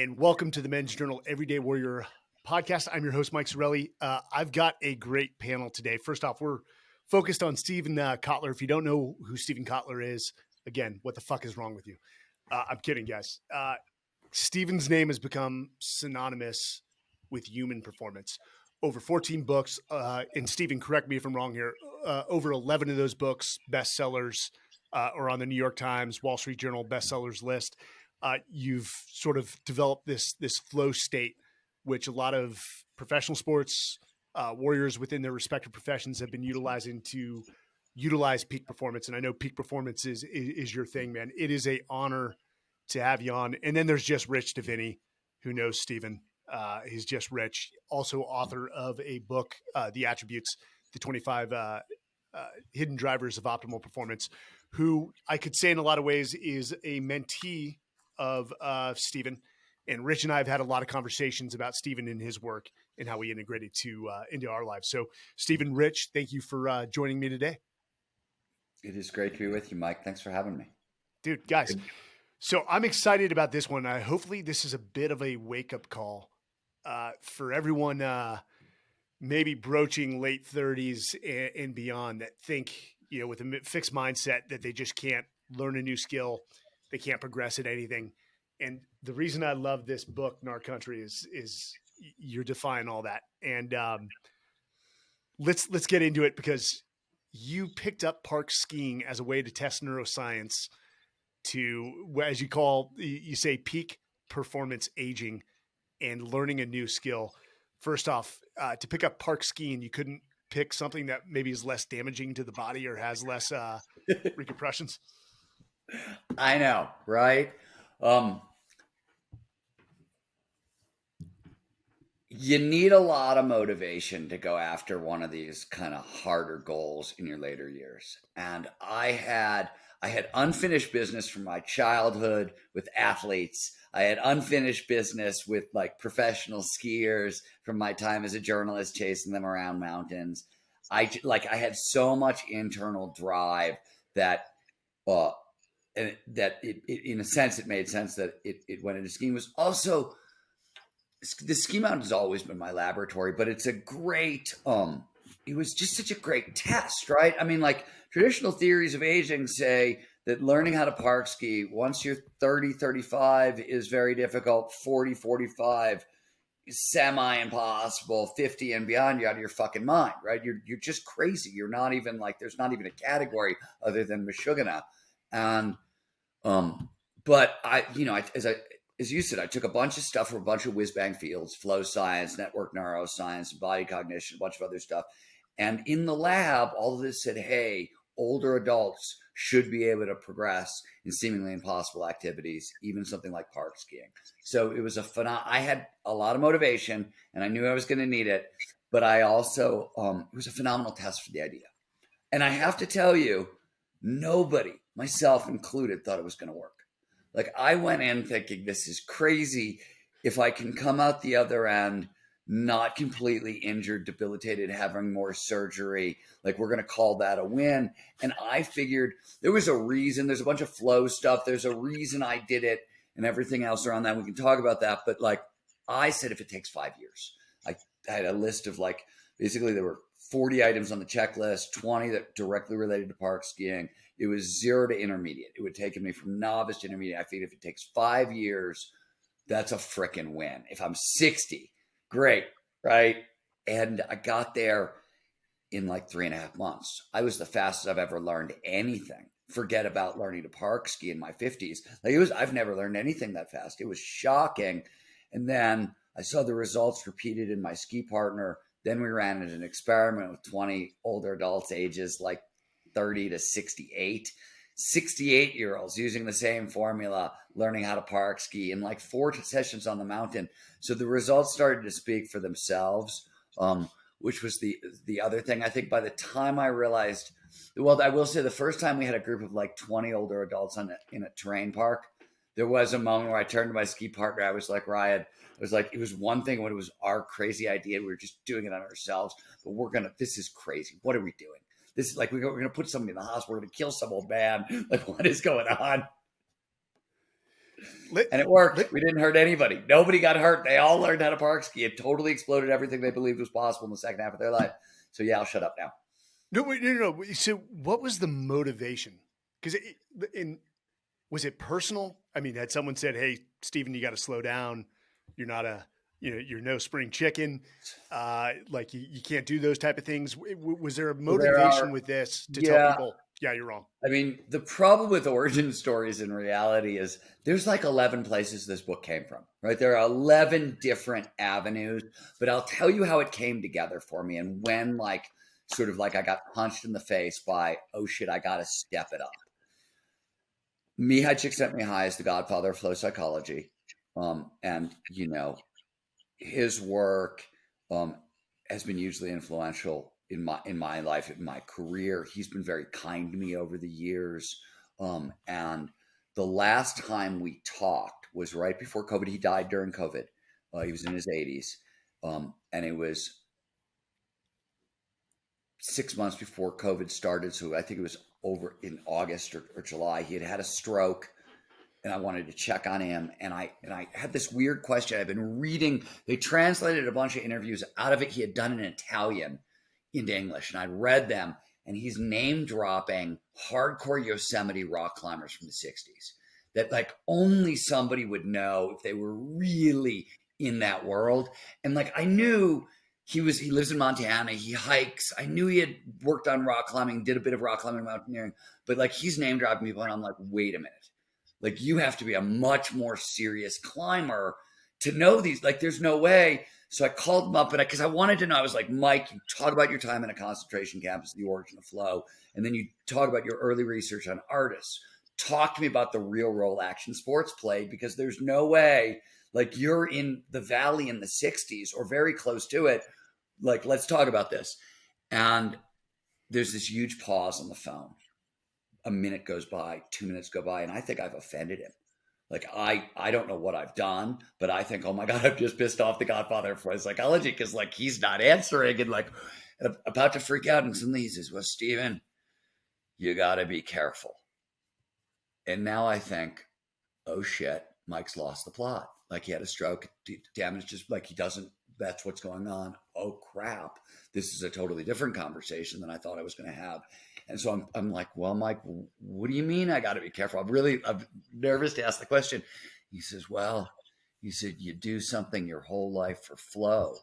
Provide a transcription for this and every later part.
and welcome to the Men's Journal Everyday Warrior podcast. I'm your host, Mike Sarraille. I've got a great panel today. First off, we're focused on Steven Kotler. If you don't know who Steven Kotler is, again, what the fuck is wrong with you? I'm kidding, guys. Steven's name has become synonymous with human performance. Over 14 books, and Steven, correct me if I'm wrong here, over 11 of those books, bestsellers, or on the New York Times, Wall Street Journal bestsellers list. You've sort of developed this flow state, which a lot of professional sports warriors within their respective professions have been utilizing to utilize peak performance. And I know peak performance is your thing, man. It is a honor to have you on. And then there's just Rich Diviney, who knows Steven. He's just Rich, also author of a book, The Attributes, the 25 hidden drivers of optimal performance, who I could say in a lot of ways is a mentee of Steven. And Rich and I have had a lot of conversations about Steven and his work and how we integrate it into our lives. So Steven, Rich, thank you for joining me today. It is great to be with you, Mike. Thanks for having me. Dude, guys. So I'm excited about this one. Hopefully this is a bit of a wake-up call for everyone maybe broaching late 30s and beyond that think, with a fixed mindset that they just can't learn a new skill. They can't progress at anything. And the reason I love this book, in our country, is you're defying all that. And let's get into it, because you picked up park skiing as a way to test neuroscience to, as you say, peak performance aging and learning a new skill. First off, to pick up park skiing, you couldn't pick something that maybe is less damaging to the body or has less repercussions. I know, right? You need a lot of motivation to go after one of these kind of harder goals in your later years. And I had unfinished business from my childhood with athletes. I had unfinished business with like professional skiers from my time as a journalist chasing them around mountains. I had so much internal drive that and that it in a sense, it made sense that it went into skiing. Was also, the ski mountain has always been my laboratory, but it's a great, it was just such a great test, right? I mean, like traditional theories of aging say that learning how to park ski once you're 30, 35 is very difficult, 40, 45 is semi-impossible, 50 and beyond, you're out of your fucking mind, right? You're just crazy. You're not even like, there's not even a category other than Meshuggah. And, but as you said, I took a bunch of stuff from a bunch of whiz-bang fields, flow science, network neuroscience, body cognition, a bunch of other stuff. And in the lab, all of this said, hey, older adults should be able to progress in seemingly impossible activities, even something like park skiing. So it was I had a lot of motivation and I knew I was going to need it, but I also, it was a phenomenal test for the idea. And I have to tell you, nobody, myself included, thought it was going to work. Like I went in thinking this is crazy. If I can come out the other end, not completely injured, debilitated, having more surgery, like we're going to call that a win. And I figured there was a reason. There's a bunch of flow stuff. There's a reason I did it and everything else around that. We can talk about that. But like I said, if it takes 5 years, I had a list of like, basically there were 40 items on the checklist, 20 that directly related to park skiing. It was 0 to intermediate. It would take me from novice to intermediate. I figured if it takes 5 years, that's a frickin' win. If I'm 60, great, right? And I got there in like 3.5 months. I was the fastest I've ever learned anything. Forget about learning to park ski in my 50s. Like I've never learned anything that fast. It was shocking. And then I saw the results repeated in my ski partner. Then we ran an experiment with 20 older adults, ages like 30 to 68, 68-year-olds using the same formula, learning how to park ski in like 4 sessions on the mountain. So the results started to speak for themselves, which was the other thing. I think by the time I realized, well, I will say the first time we had a group of like 20 older adults in a terrain park, there was a moment where I turned to my ski partner. I was like, Ryan, it was one thing when it was our crazy idea. We were just doing it on ourselves, but this is crazy. What are we doing? This is like, we're going to put somebody in the hospital. We're going to kill some old man. Like, what is going on? And it worked. We didn't hurt anybody. Nobody got hurt. They all learned how to park ski. It totally exploded everything they believed was possible in the second half of their life. So yeah, I'll shut up now. No, wait, no. So what was the motivation? Because was it personal? I mean, had someone said, "Hey, Steven, you got to slow down. You're not you're no spring chicken. Like you can't do those type of things." Was there a motivation with this to tell people, "Yeah, you're wrong"? I mean, the problem with origin stories in reality is there's like 11 places this book came from, right? There are 11 different avenues, but I'll tell you how it came together for me and when sort of I got punched in the face by, oh shit, I got to step it up. Mihai Csikszentmihalyi is the godfather of flow psychology. And, his work has been hugely influential in my life, in my career. He's been very kind to me over the years. And the last time we talked was right before COVID. He died during COVID. He was in his 80s. And it was 6 months before COVID started. So I think it was over in August or July. He had a stroke. And I wanted to check on him. And I had this weird question. I've been reading. They translated a bunch of interviews out of it he had done in Italian into English. And I read them. And he's name dropping hardcore Yosemite rock climbers from the 60s that only somebody would know if they were really in that world. And I knew he lives in Montana. He hikes. I knew he had worked on rock climbing, did a bit of rock climbing, mountaineering. But he's name dropping people. And I'm like, wait a minute. You have to be a much more serious climber to know these. There's no way. So I called him up because I wanted to know. I was like, Mike, you talk about your time in a concentration camp as the origin of flow. And then you talk about your early research on artists. Talk to me about the real role action sports played, because there's no way, you're in the valley in the 60s or very close to it. Let's talk about this. And there's this huge pause on the phone. A minute goes by, 2 minutes go by, and I think I've offended him. I don't know what I've done, but I think, oh my God, I've just pissed off the godfather of psychology, because he's not answering and about to freak out. And suddenly he says, well, Steven, you got to be careful. And now I think, oh shit, Mike's lost the plot. He had a stroke, damage, just he doesn't, that's what's going on. Oh crap. This is a totally different conversation than I thought I was going to have. And so I'm like, well, Mike, what do you mean I got to be careful? I'm nervous to ask the question. He says, well, you do something your whole life for flow.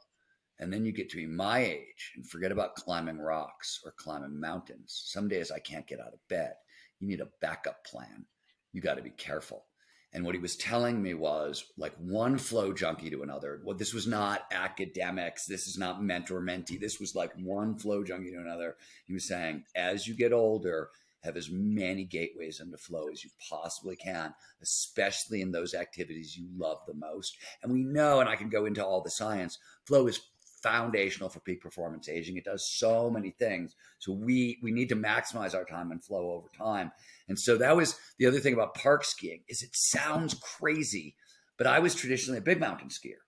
And then you get to be my age and forget about climbing rocks or climbing mountains. Some days I can't get out of bed. You need a backup plan. You got to be careful. And what he was telling me was one flow junkie to another. Well, this was not academics. This is not mentor-mentee. This was one flow junkie to another. He was saying, as you get older, have as many gateways into flow as you possibly can, especially in those activities you love the most. And we know, and I can go into all the science, flow is foundational for peak performance aging. It does so many things. So we need to maximize our time in flow over time. And so that was the other thing about park skiing is it sounds crazy, but I was traditionally a big mountain skier.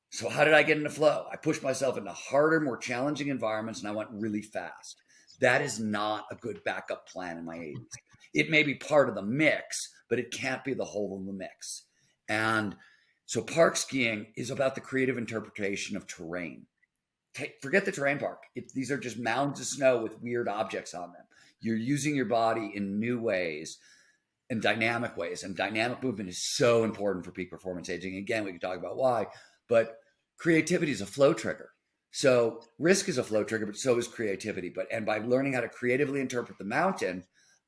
So how did I get into flow? I pushed myself into harder, more challenging environments, and I went really fast. That is not a good backup plan in my 80s. It may be part of the mix, but it can't be the whole of the mix. And so park skiing is about the creative interpretation of terrain. Forget the terrain park. These are just mounds of snow with weird objects on them. You're using your body in new ways and dynamic ways. And dynamic movement is so important for peak performance aging. Again, we can talk about why, but creativity is a flow trigger. So risk is a flow trigger, but so is creativity. And by learning how to creatively interpret the mountain,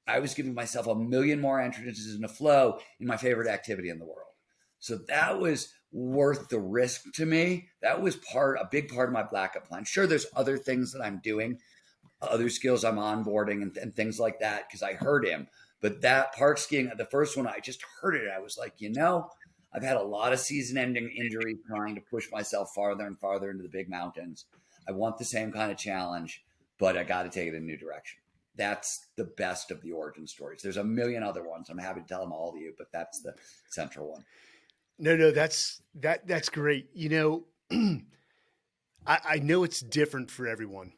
I was giving myself a million more entrances into flow in my favorite activity in the world. So that was worth the risk to me. That was a big part of my backup plan. Sure, there's other things that I'm doing, other skills I'm onboarding and things like that, because I heard him. But that park skiing, the first one, I just heard it. I was like, I've had a lot of season-ending injuries trying to push myself farther and farther into the big mountains. I want the same kind of challenge, but I got to take it in a new direction. That's the best of the origin stories. There's a million other ones. I'm happy to tell them all to you, but that's the central one. No, that's great. I know it's different for everyone.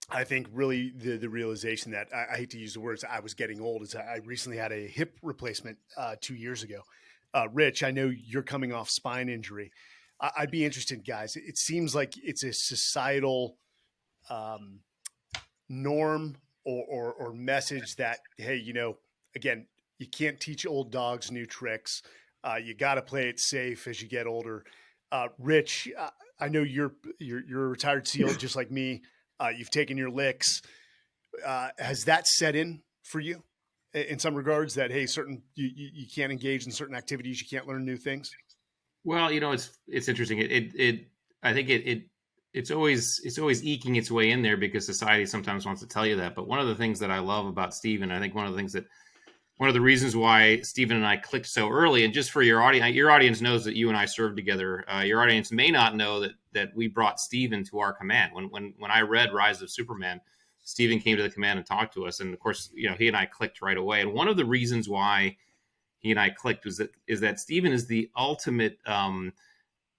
I think really the realization that I hate to use the words I was getting old is I recently had a hip replacement 2 years ago. Rich, I know you're coming off spine injury. I'd be interested, guys. It seems like it's a societal um, norm or message that, hey, again, you can't teach old dogs new tricks. You got to play it safe as you get older. Rich, I know you're a retired SEAL just like me. You've taken your licks. Has that set in for you in some regards that, hey, you can't engage in certain activities, you can't learn new things? Well, it's interesting. I think it's always eking its way in there because society sometimes wants to tell you that. But one of the things that I love about Steven, I think one of the reasons why Steven and I clicked so early, and just for your audience knows that you and I served together. Your audience may not know that we brought Steven to our command. When I read Rise of Superman, Steven came to the command and talked to us, and of course, he and I clicked right away. And one of the reasons why he and I clicked is that Steven is the ultimate.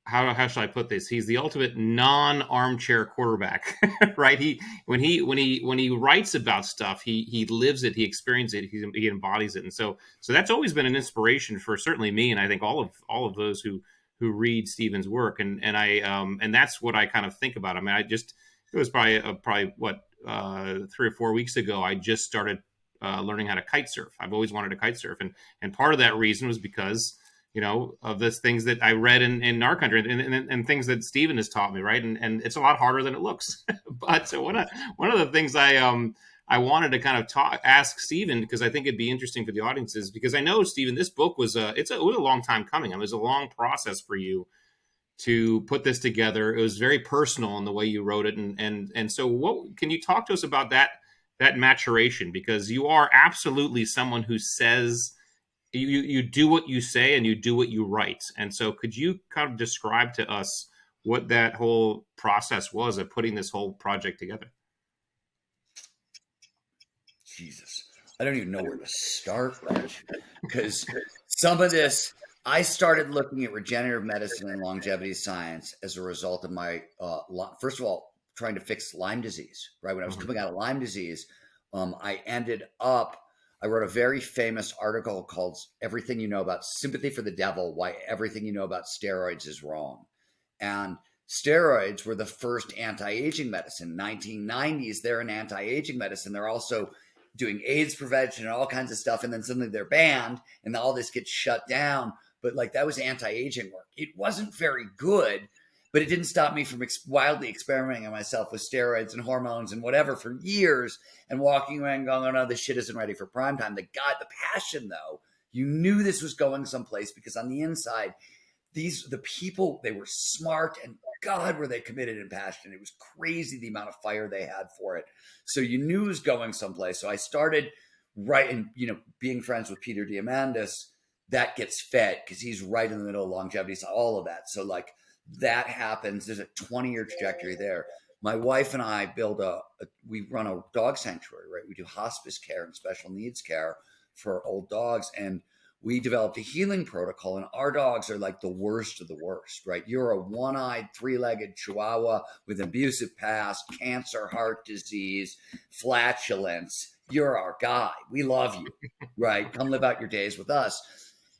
How should I put this? He's the ultimate non-armchair quarterback, right? When he writes about stuff, he lives it, he experiences it, he embodies it, and so that's always been an inspiration for certainly me, and I think all of those who read Steven's work, and that's what I kind of think about. I mean, it was probably what 3 or 4 weeks ago, I just started learning how to kite surf. I've always wanted to kite surf, and part of that reason was because of the things that I read in our country and things that Steven has taught me, right? And it's a lot harder than it looks. But so one of the things I wanted to kind of ask Steven, because I think it'd be interesting for the audiences, because I know, Steven, this book was it was a long time coming. I mean, it was a long process for you to put this together. It was very personal in the way you wrote it, and so what can you talk to us about that maturation? Because you are absolutely someone who says. You do what you say and you do what you write. And so could you kind of describe to us what that whole process was of putting this whole project together? Jesus, I don't even know where to start, Rich, because some of this, I started looking at regenerative medicine and longevity science as a result of my, first of all, trying to fix Lyme disease, right? When I was coming out of Lyme disease, I wrote a very famous article called Everything You Know About Sympathy for the Devil, Why Everything You Know About Steroids is Wrong. And steroids were the first anti-aging medicine. 1990s, they're an anti-aging medicine. They're also doing AIDS prevention and all kinds of stuff. And then suddenly they're banned and all this gets shut down. But that was anti-aging work. It wasn't very good, but it didn't stop me from wildly experimenting on myself with steroids and hormones and whatever for years and walking around going, oh no, this shit isn't ready for prime time. The passion though, you knew this was going someplace because on the inside, the people, they were smart and God, were they committed and passionate. It was crazy the amount of fire they had for it. So you knew it was going someplace. So I started writing, being friends with Peter Diamandis, that gets fed because he's right in the middle of longevity. So all of that. So that happens. There's a 20-year trajectory there. My wife and I we run a dog sanctuary, right? We do hospice care and special needs care for old dogs. And we developed a healing protocol, and our dogs are like the worst of the worst, right? You're a one-eyed, three-legged Chihuahua with abusive past, cancer, heart disease, flatulence. You're our guy. We love you, right? Come live out your days with us.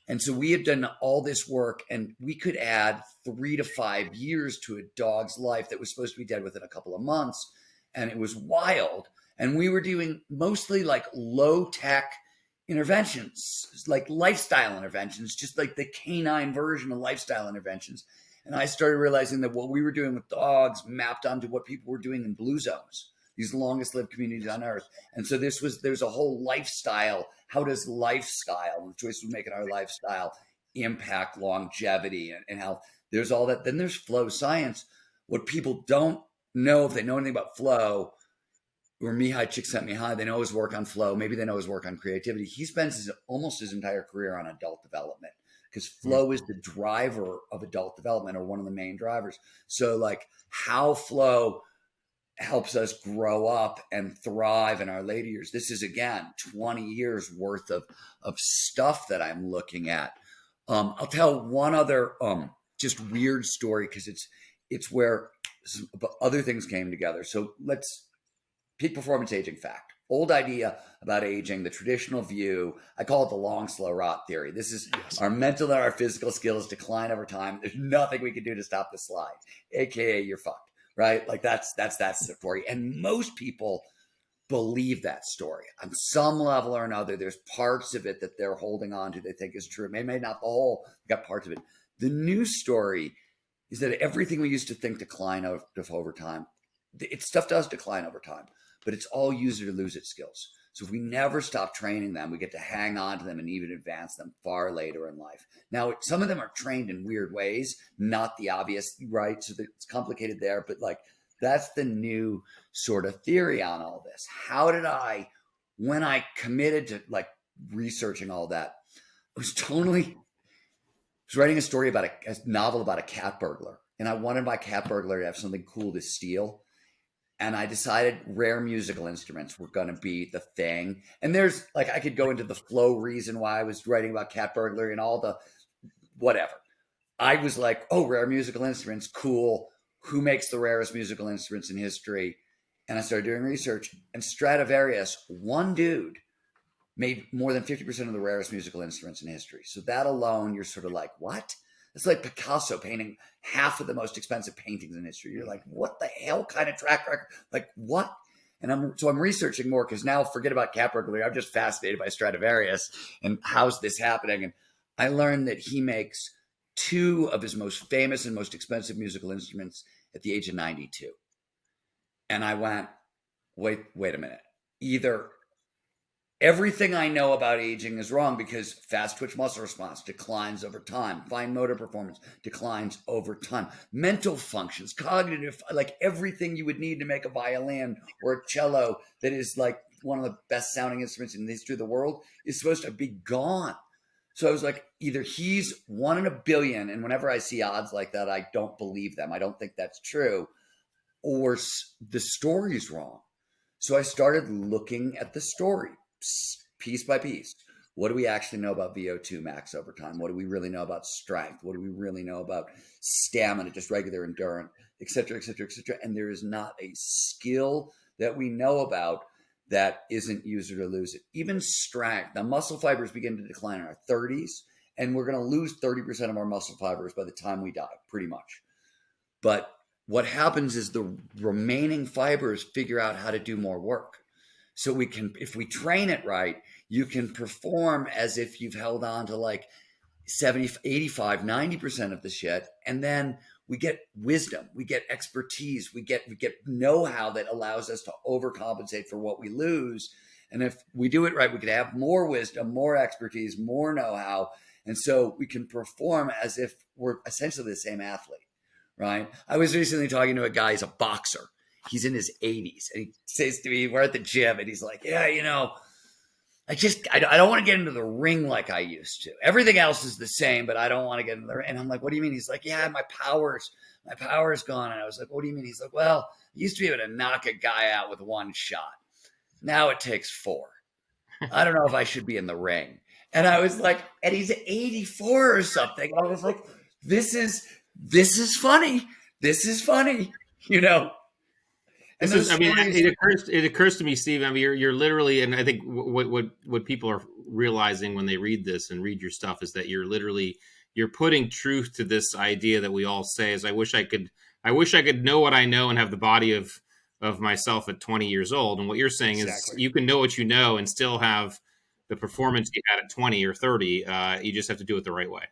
And so we had done all this work, and we could add 3 to 5 years to a dog's life that was supposed to be dead within a couple of months. And it was wild. And we were doing mostly low-tech interventions, like lifestyle interventions, just like the canine version of lifestyle interventions. And I started realizing that what we were doing with dogs mapped onto what people were doing in blue zones, these longest lived communities on earth. And so there's a whole lifestyle. How does lifestyle and the choices we make in our lifestyle impact longevity and health? There's all that. Then there's flow science. What people don't know, if they know anything about flow, or Mihai Csikszentmihalyi, they know his work on flow. Maybe they know his work on creativity. He spends almost his entire career on adult development because flow is the driver of adult development, or one of the main drivers. So how flow helps us grow up and thrive in our later years. This is, again, 20 years worth of stuff that I'm looking at. I'll tell one other just weird story because it's where other things came together. So let's peak performance aging fact. old idea about aging, the traditional view. I call it the long, slow rot theory. This is our mental and our physical skills decline over time. There's nothing we can do to stop the slide, AKA you're fucked, right? Like that's the story. And most people believe that story on some level or another. There's parts of it that they're holding on to, they think is true. Maybe not the whole, got parts of it. The new story is that everything we used to think decline over time, stuff does decline over time, but it's all use it or lose it skills. So if we never stop training them, we get to hang on to them and even advance them far later in life. Now, some of them are trained in weird ways, not the obvious, right? So it's complicated there, but like that's the new sort of theory on all this. How did when I committed to like researching all that, I was writing a story about a novel about a cat burglar. And I wanted my cat burglar to have something cool to steal. And I decided rare musical instruments were going to be the thing. And there's like, I could go into the flow reason why I was writing about cat burglary and all the whatever. I was like, oh, rare musical instruments, cool. Who makes the rarest musical instruments in history? And I started doing research, and Stradivarius, one dude, made more than 50% of the rarest musical instruments in history. So that alone, you're sort of like, what? It's like Picasso painting half of the most expensive paintings in history. You're like, what the hell kind of track record? Like what? And I'm researching more because now forget about cat burglary. I'm just fascinated by Stradivarius and how's this happening. And I learned that he makes two of his most famous and most expensive musical instruments at the age of 92. And I went, wait a minute. Either everything I know about aging is wrong because fast twitch muscle response declines over time. Fine motor performance declines over time. Mental functions, cognitive, like everything you would need to make a violin or a cello that is like one of the best sounding instruments in the history of the world is supposed to be gone. So I was like, either he's 1 in a billion, and whenever I see odds like that, I don't believe them. I don't think that's true, or the story's wrong. So I started looking at the story piece by piece. What do we actually know about VO2 max over time? What do we really know about strength? What do we really know about stamina, just regular endurance, et cetera, et cetera, et cetera? And there is not a skill that we know about that isn't use it or lose it. Even strength. Now, muscle fibers begin to decline in our 30s, and we're going to lose 30% of our muscle fibers by the time we die, pretty much. But what happens is the remaining fibers figure out how to do more work. So we can, if we train it right, you can perform as if you've held on to like 70, 85, 90% of the shit. And then we get wisdom, we get expertise, we get know-how that allows us to overcompensate for what we lose. And if we do it right, we could have more wisdom, more expertise, more know-how. And so we can perform as if we're essentially the same athlete, right? I was recently talking to a guy, he's a boxer. He's in his 80s. And he says to me, we're at the gym, and he's like, yeah, you know, I don't want to get into the ring like I used to. Everything else is the same, but I don't want to get into the ring. And I'm like, what do you mean? He's like, yeah, my power's gone. And I was like, what do you mean? He's like, well, I used to be able to knock a guy out with one shot. Now it takes 4. I don't know if I should be in the ring. And I was like, and he's 84 or something. I was like, this is funny. This is funny, you know? This is, I mean, it occurs to me, Steve. I mean, you're literally, and I think what people are realizing when they read this and read your stuff is that you're putting truth to this idea that we all say is, I wish I could know what I know and have the body of myself at 20 years old. And what you're saying is you can know what you know and still have the performance you had at 20 or 30. You just have to do it the right way.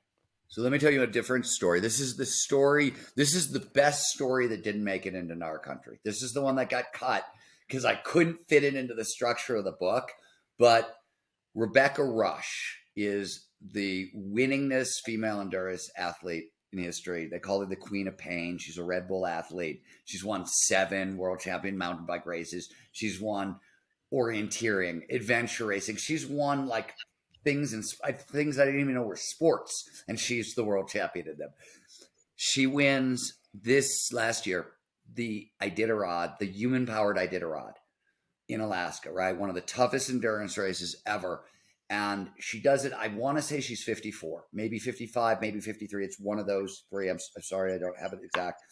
So let me tell you a different story. This is the story. This is the best story that didn't make it into our country. This is the one that got cut because I couldn't fit it into the structure of the book. But Rebecca Rush is the winningest female endurance athlete in history. They call her the Queen of Pain. She's a Red Bull athlete. She's won 7 world champion mountain bike races. She's won orienteering, adventure racing. She's won like things I didn't even know were sports, and she's the world champion in them. She wins this last year, the Iditarod, the human-powered Iditarod in Alaska, right? One of the toughest endurance races ever. And she does it, I want to say she's 54, maybe 55, maybe 53. It's one of those 3. I'm sorry, I don't have it exact.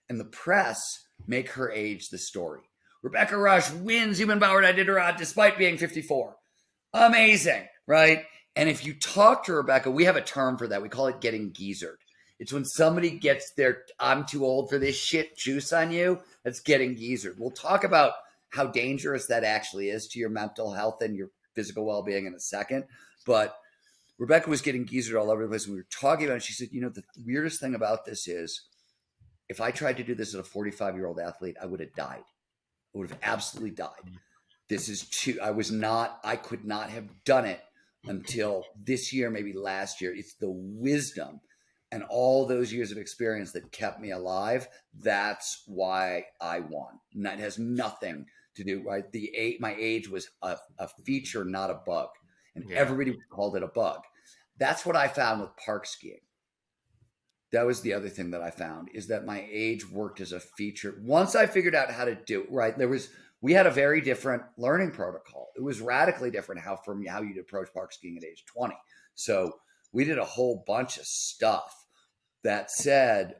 And the press make her age the story. Rebecca Rush wins Human Powered Iditarod despite being 54. Amazing, right? And if you talk to Rebecca, we have a term for that. We call it getting geezered. It's when somebody gets their I'm too old for this shit juice on you. That's getting geezered. We'll talk about how dangerous that actually is to your mental health and your physical well-being in a second. But Rebecca was getting geezered all over the place. And we were talking about it. She said, the weirdest thing about this is if I tried to do this as a 45-year-old athlete, I would have died. I would have absolutely died. I could not have done it until this year, maybe last year. It's the wisdom and all those years of experience that kept me alive. That's why I won. And that has nothing to do, right? My age was a feature, not a bug. And everybody called it a bug. That's what I found with park skiing. That was the other thing that I found, is that my age worked as a feature. Once I figured out how to do it, right, we had a very different learning protocol. It was radically different how you'd approach park skiing at age 20. So we did a whole bunch of stuff. That said,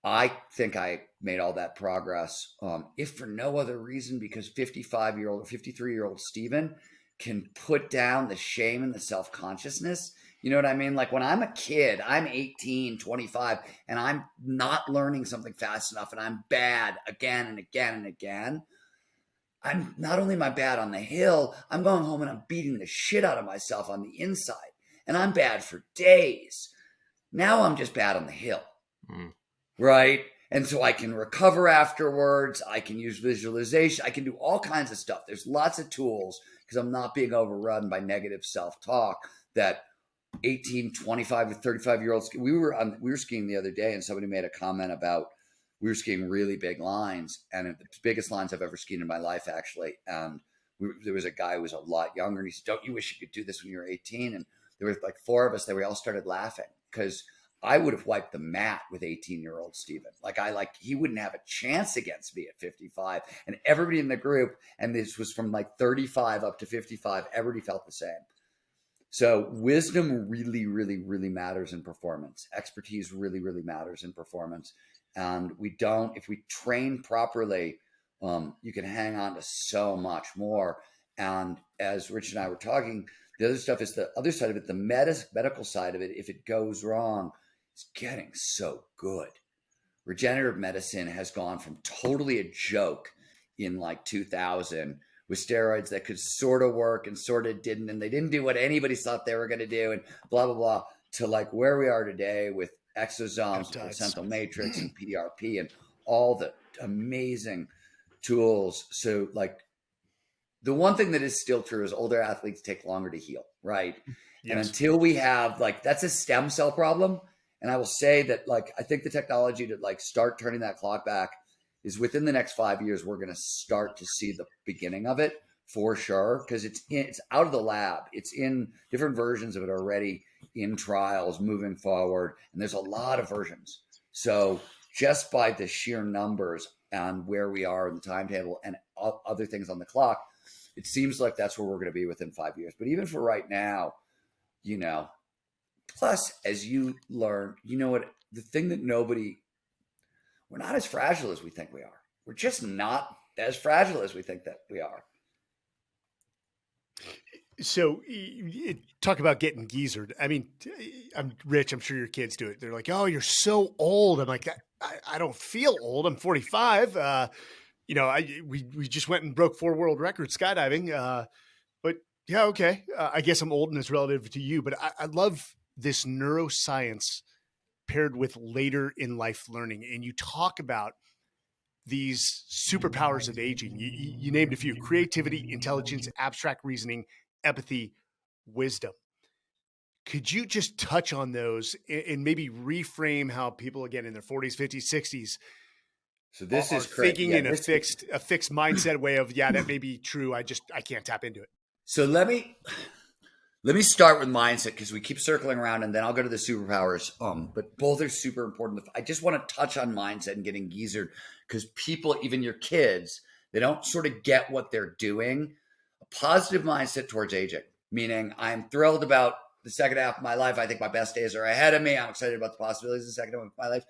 I think I made all that progress, if for no other reason, because 55-year-old or 53-year-old Steven can put down the shame and the self-consciousness. You know what I mean? Like when I'm a kid, I'm 18, 25, and I'm not learning something fast enough and I'm bad again and again and again. I'm not only am I bad on the hill, I'm going home and I'm beating the shit out of myself on the inside. And I'm bad for days. Now I'm just bad on the hill, right? And so I can recover afterwards. I can use visualization. I can do all kinds of stuff. There's lots of tools because I'm not being overrun by negative self-talk that 18, 25 to 35-year-olds. We were skiing the other day and somebody made a comment about we were skiing really big lines, and the biggest lines I've ever skied in my life, actually. And there was a guy who was a lot younger, and he said, "Don't you wish you could do this when you were 18?" And there were like four of us that we all started laughing because I would have wiped the mat with 18-year-old Steven. He wouldn't have a chance against me at 55. And everybody in the group, and this was from like 35 up to 55, everybody felt the same. So wisdom really, really, really matters in performance. Expertise really, really matters in performance. And if we train properly, you can hang on to so much more. And as Rich and I were talking, the other stuff is the other side of it, the medical side of it. If it goes wrong, it's getting so good. Regenerative medicine has gone from totally a joke in like 2000 with steroids that could sort of work and sort of didn't, and they didn't do what anybody thought they were going to do, and blah, blah, blah, to like where we are today with exosomes, placental matrix, and PRP, and all the amazing tools. So like the one thing that is still true is older athletes take longer to heal, right? Yes. And until we have that's a stem cell problem. And I will say that I think the technology to start turning that clock back is within the next 5 years, we're going to start to see the beginning of it for sure. Cause it's out of the lab. It's in different versions of it already in trials moving forward. And there's a lot of versions. So just by the sheer numbers and where we are in the timetable and other things on the clock, it seems like that's where we're going to be within 5 years. But even for right now, plus as you learn, the thing that we're not as fragile as we think we are. We're just not as fragile as we think that we are. So talk about getting geezered. I mean, I'm Rich. I'm sure your kids do it. They're like, "Oh, you're so old." I'm like, I don't feel old. I'm 45. We just went and broke 4 world records skydiving. But yeah, okay. I guess I'm old and it's relative to you, but I love this neuroscience paired with later in life learning. And you talk about these superpowers of aging. You named a few: creativity, intelligence, abstract reasoning, empathy, wisdom. Could you just touch on those and maybe reframe how people, again, in their 40s, 50s, 60s, so this is thinking in a fixed mindset way of, that may be true. I can't tap into it. So let me start with mindset, because we keep circling around, and then I'll go to the superpowers. But both are super important. I just want to touch on mindset and getting geezered, because people, even your kids, they don't sort of get what they're doing. A positive mindset towards aging, meaning I'm thrilled about the second half of my life. I think my best days are ahead of me. I'm excited about the possibilities of the second half of my life.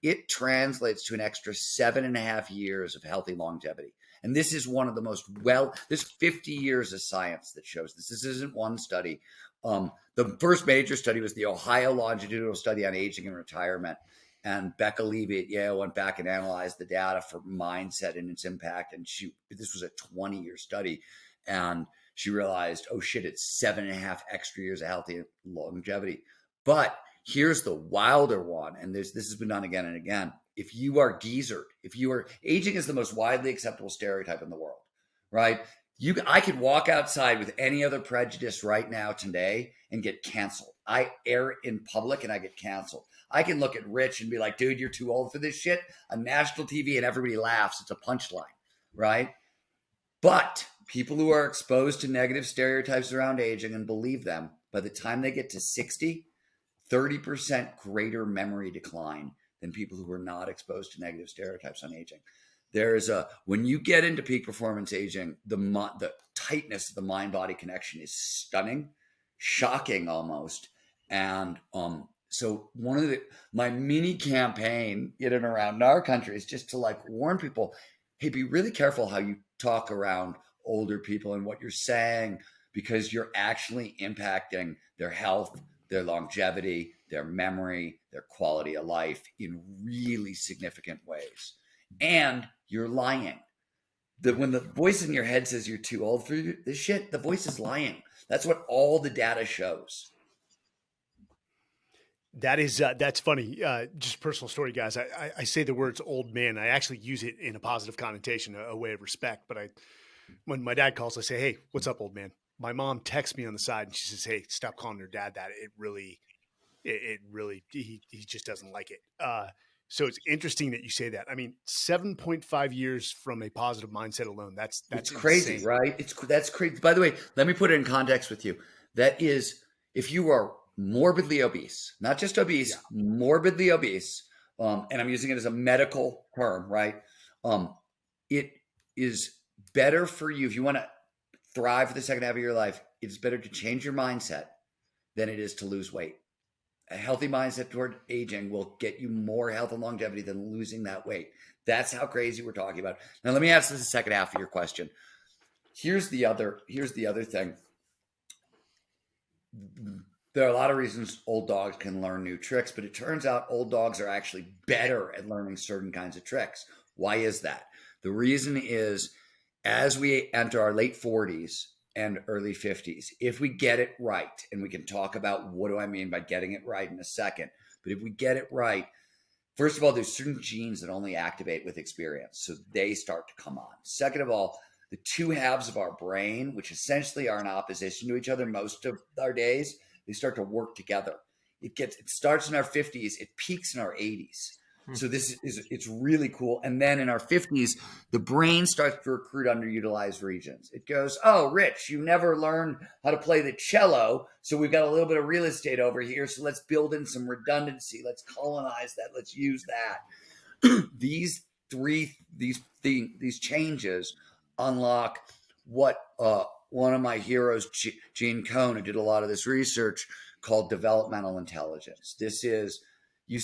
it translates to an extra 7.5 years of healthy longevity. And this is one of the most there's 50 years of science that shows this. This isn't one study. The first major study was the Ohio longitudinal study on aging and retirement. And Becca Levy at Yale went back and analyzed the data for mindset and its impact. And this was a 20-year study. And she realized, oh shit, it's 7.5 extra years of healthy longevity. But here's the wilder one. And this has been done again and again. If you are geezered, aging is the most widely acceptable stereotype in the world, right? I could walk outside with any other prejudice right now today and get canceled. I air it in public and I get canceled. I can look at Rich and be like, dude, you're too old for this shit on national TV, and everybody laughs. It's a punchline, right? But people who are exposed to negative stereotypes around aging and believe them, by the time they get to 60, 30% greater memory decline than people who are not exposed to negative stereotypes on aging. When you get into peak performance aging, the tightness of the mind-body connection is stunning, shocking almost. And so one of my mini campaign in and around our country is just to warn people, hey, be really careful how you talk around older people and what you're saying, because you're actually impacting their health, their longevity, their memory, their quality of life in really significant ways. And you're lying. When the voice in your head says you're too old for this shit, the voice is lying. That's what all the data shows. That's funny. Just personal story, guys. I say the words old man. I actually use it in a positive connotation, a way of respect. But when my dad calls, I say, hey, what's up, old man? My mom texts me on the side and she says, hey, stop calling her dad that. He just doesn't like it. So it's interesting that you say that. I mean, 7.5 years from a positive mindset alone. That's crazy, insane. Right? That's crazy. By the way, let me put it in context with you. That is, if you are morbidly obese, not just obese, morbidly obese, and I'm using it as a medical term, right? It is better for you, if you want to thrive for the second half of your life, it's better to change your mindset than it is to lose weight. A healthy mindset toward aging will get you more health and longevity than losing that weight. That's how crazy we're talking about. Now, let me answer the second half of your question. Here's the other thing. There are a lot of reasons old dogs can learn new tricks, but it turns out old dogs are actually better at learning certain kinds of tricks. Why is that? The reason is, as we enter our late 40s and early 50s, if we get it right, and we can talk about what do I mean by getting it right in a second, but if we get it right, first of all, there's certain genes that only activate with experience, so they start to come on. Second of all, the two halves of our brain, which essentially are in opposition to each other most of our days, they start to work together. It starts in our 50s, it peaks in our 80s. So it's really cool. And then in our 50s, the brain starts to recruit underutilized regions. It goes, oh, Rich, you never learned how to play the cello, so we've got a little bit of real estate over here, so let's build in some redundancy. Let's colonize that. Let's use that. These changes unlock what one of my heroes, Gene Cohn, who did a lot of this research, called developmental intelligence. This is, you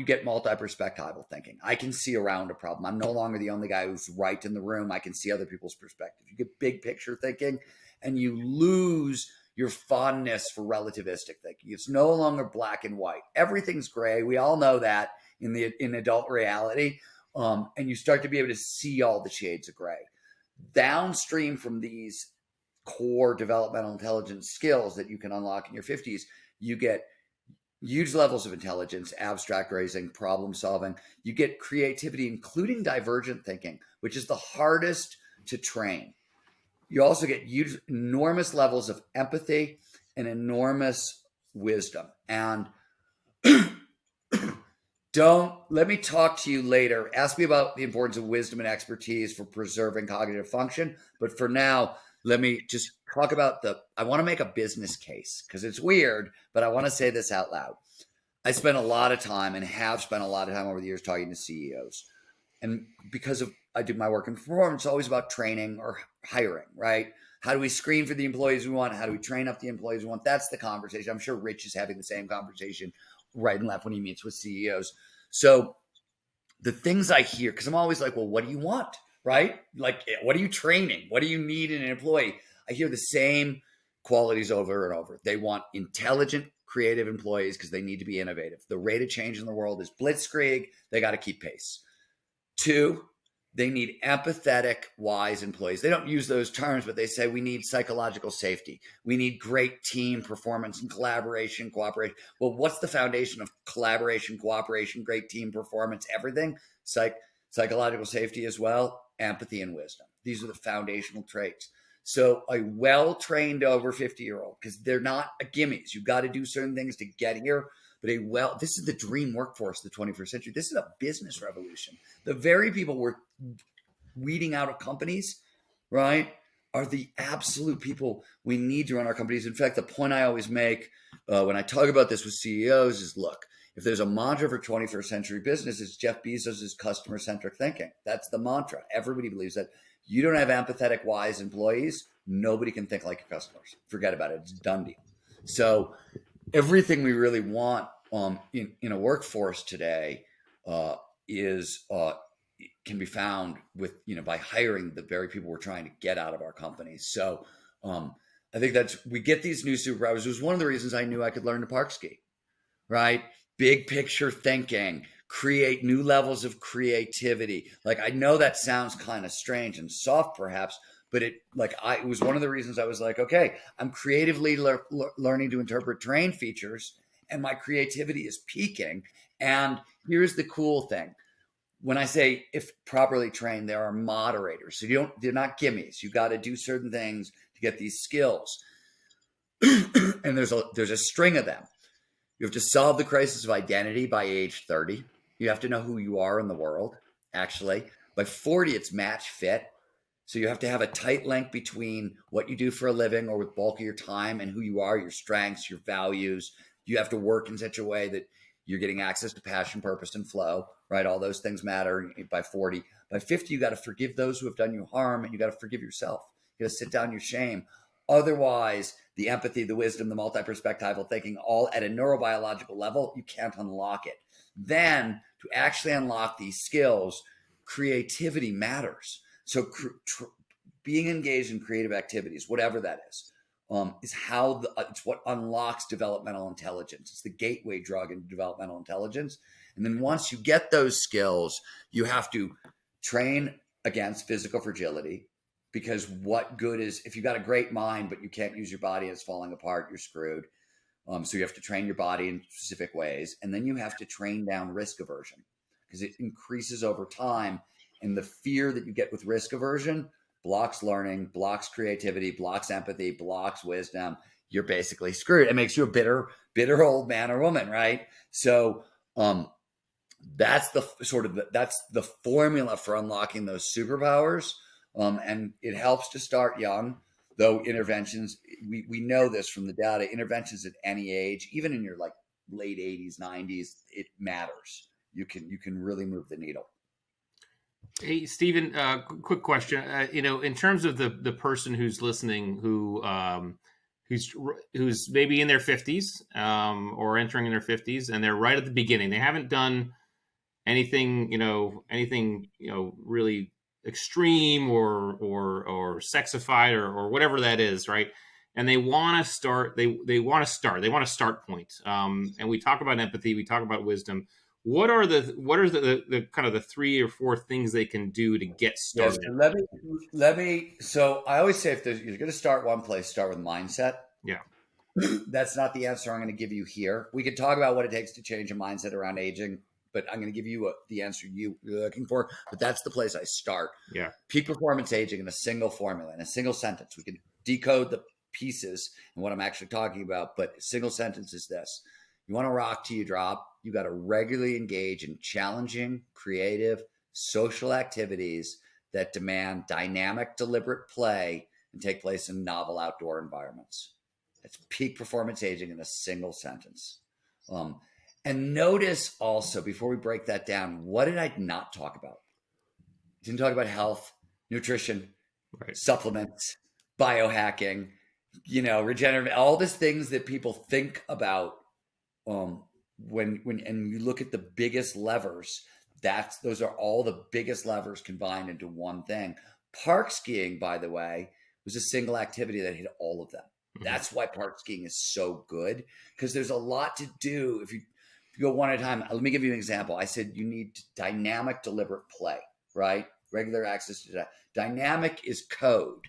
get multi-perspectival thinking. I can see around a problem. I'm no longer the only guy who's right in the room. I can see other people's perspective. You get big picture thinking, and you lose your fondness for relativistic thinking. It's no longer black and white. Everything's gray. We all know that in adult reality. And you start to be able to see all the shades of gray. Downstream from these core developmental intelligence skills that you can unlock in your 50s, you get huge levels of intelligence, abstract raising, problem solving. You get creativity, including divergent thinking, which is the hardest to train. You also get enormous levels of empathy and enormous wisdom. And let me talk to you later. Ask me about the importance of wisdom and expertise for preserving cognitive function. But for now, let me just talk about I want to make a business case, because it's weird, but I want to say this out loud. I spent a lot of time and have spent a lot of time over the years talking to CEOs. And because I do my work in performance, it's always about training or hiring, right? How do we screen for the employees we want? How do we train up the employees we want? That's the conversation. I'm sure Rich is having the same conversation right and left when he meets with CEOs. So the things I hear, because I'm always like, well, what do you want? Right? Like, what are you training? What do you need in an employee? I hear the same qualities over and over. They want intelligent, creative employees because they need to be innovative. The rate of change in the world is blitzkrieg. They got to keep pace. 2, they need empathetic, wise employees. They don't use those terms, but they say we need psychological safety. We need great team performance and collaboration, cooperation. Well, what's the foundation of collaboration, cooperation, great team performance, everything? Psychological safety as well, empathy and wisdom. These are the foundational traits. So a well-trained over 50-year-old, because they're not a gimmies. You've got to do certain things to get here. But this is the dream workforce of the 21st century. This is a business revolution. The very people we're weeding out of companies, right, are the absolute people we need to run our companies. In fact, the point I always make when I talk about this with CEOs is, look, if there's a mantra for 21st century business, it's Jeff Bezos' customer-centric thinking. That's the mantra. Everybody believes that. You don't have empathetic, wise employees, nobody can think like your customers. Forget about it. It's a done deal. So everything we really want in a workforce today can be found with, by hiring the very people we're trying to get out of our companies. So I think we get these new superpowers. It was one of the reasons I knew I could learn to park ski, right? Big picture thinking, create new levels of creativity. Like, I know that sounds kind of strange and soft perhaps, but it was one of the reasons I was like, okay, I'm creatively learning to interpret terrain features, and my creativity is peaking. And here's the cool thing. When I say if properly trained, there are moderators. So they're not gimmies. You got to do certain things to get these skills. And there's a string of them. You have to solve the crisis of identity by age 30. You have to know who you are in the world, actually. By 40, it's match fit. So you have to have a tight link between what you do for a living or with bulk of your time and who you are, your strengths, your values. You have to work in such a way that you're getting access to passion, purpose, and flow, right? All those things matter by 40. By 50, you got to forgive those who have done you harm, and you got to forgive yourself. You got to sit down your shame. Otherwise, the empathy, the wisdom, the multi-perspectival thinking, all at a neurobiological level, you can't unlock it. Then, to actually unlock these skills, creativity matters. So being engaged in creative activities, whatever that is how it's what unlocks developmental intelligence. It's the gateway drug into developmental intelligence. And then once you get those skills, you have to train against physical fragility, because what good is if you got a great mind but you can't use your body and it's falling apart, you're screwed. So you have to train your body in specific ways, and then you have to train down risk aversion, because it increases over time. And the fear that you get with risk aversion blocks learning, blocks creativity, blocks empathy, blocks wisdom. You're basically screwed. It makes you a bitter old man or woman, right? So that's the formula for unlocking those superpowers. And it helps to start young, though interventions, we know this from the data, interventions at any age, even in your late 80s, 90s, it matters. You can really move the needle. Hey, Steven, quick question. In terms of the person who's listening, who's maybe in their 50s or entering in their 50s, and they're right at the beginning. They haven't done anything really extreme or sexified or whatever that is, right? And they want to start. They want a start point. And we talk about empathy. We talk about wisdom. What are the kind of the 3 or 4 things they can do to get started? Yes, so I always say, if you're going to start one place, start with mindset. Yeah. That's not the answer I'm going to give you here. We could talk about what it takes to change a mindset around aging, but I'm going to give you the answer you're looking for. But that's the place I start. Yeah. Peak performance aging in a single formula, in a single sentence. We can decode the pieces and what I'm actually talking about, but a single sentence is this. You want to rock till you drop. You got to regularly engage in challenging, creative, social activities that demand dynamic, deliberate play and take place in novel outdoor environments. That's peak performance aging in a single sentence. And notice also, before we break that down, what did I not talk about? Didn't talk about health, nutrition, right, supplements, biohacking, regenerative, all these things that people think about and you look at the biggest levers, those are all the biggest levers combined into one thing. Park skiing, by the way, was a single activity that hit all of them. That's why park skiing is so good, because there's a lot to do. If you go one at a time, let me give you an example. I said you need dynamic, deliberate play, right? Regular access to that. Dynamic is code.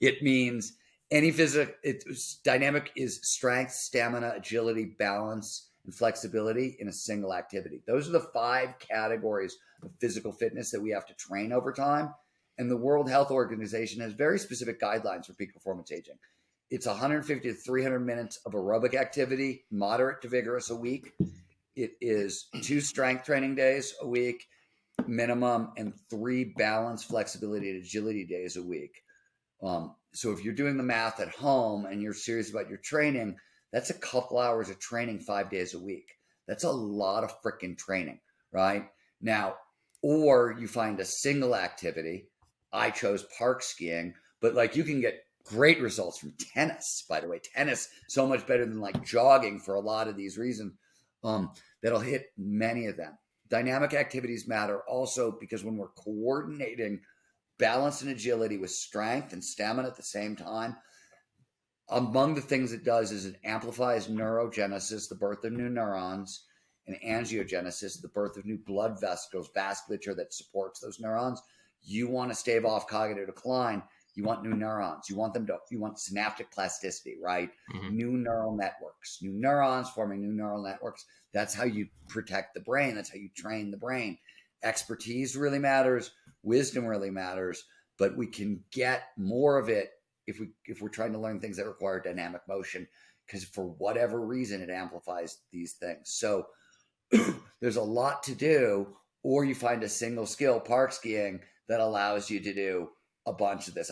It means dynamic is strength, stamina, agility, balance, and flexibility in a single activity. Those are the 5 categories of physical fitness that we have to train over time. And the World Health Organization has very specific guidelines for peak performance aging. It's 150 to 300 minutes of aerobic activity, moderate to vigorous a week. It is 2 strength training days a week, minimum, and 3 balance, flexibility, and agility days a week. So if you're doing the math at home and you're serious about your training, that's a couple hours of training 5 days a week. That's a lot of freaking training, right? Now, or you find a single activity. I chose park skiing, but like you can get great results from tennis, by the way. Tennis, so much better than like jogging for a lot of these reasons. That'll hit many of them. Dynamic activities matter also because when we're coordinating balance and agility with strength and stamina at the same time, among the things it does is it amplifies neurogenesis, the birth of new neurons, and angiogenesis, the birth of new blood vessels, vasculature that supports those neurons. You want to stave off cognitive decline. You want new neurons. You want synaptic plasticity, right? New neural networks, new neurons forming new neural networks. That's how you protect the brain. That's how you train the brain. Expertise really matters. Wisdom really matters, but we can get more of it if we're trying to learn things that require dynamic motion, because for whatever reason, it amplifies these things. So there's a lot to do, or you find a single skill, park skiing, that allows you to do a bunch of this.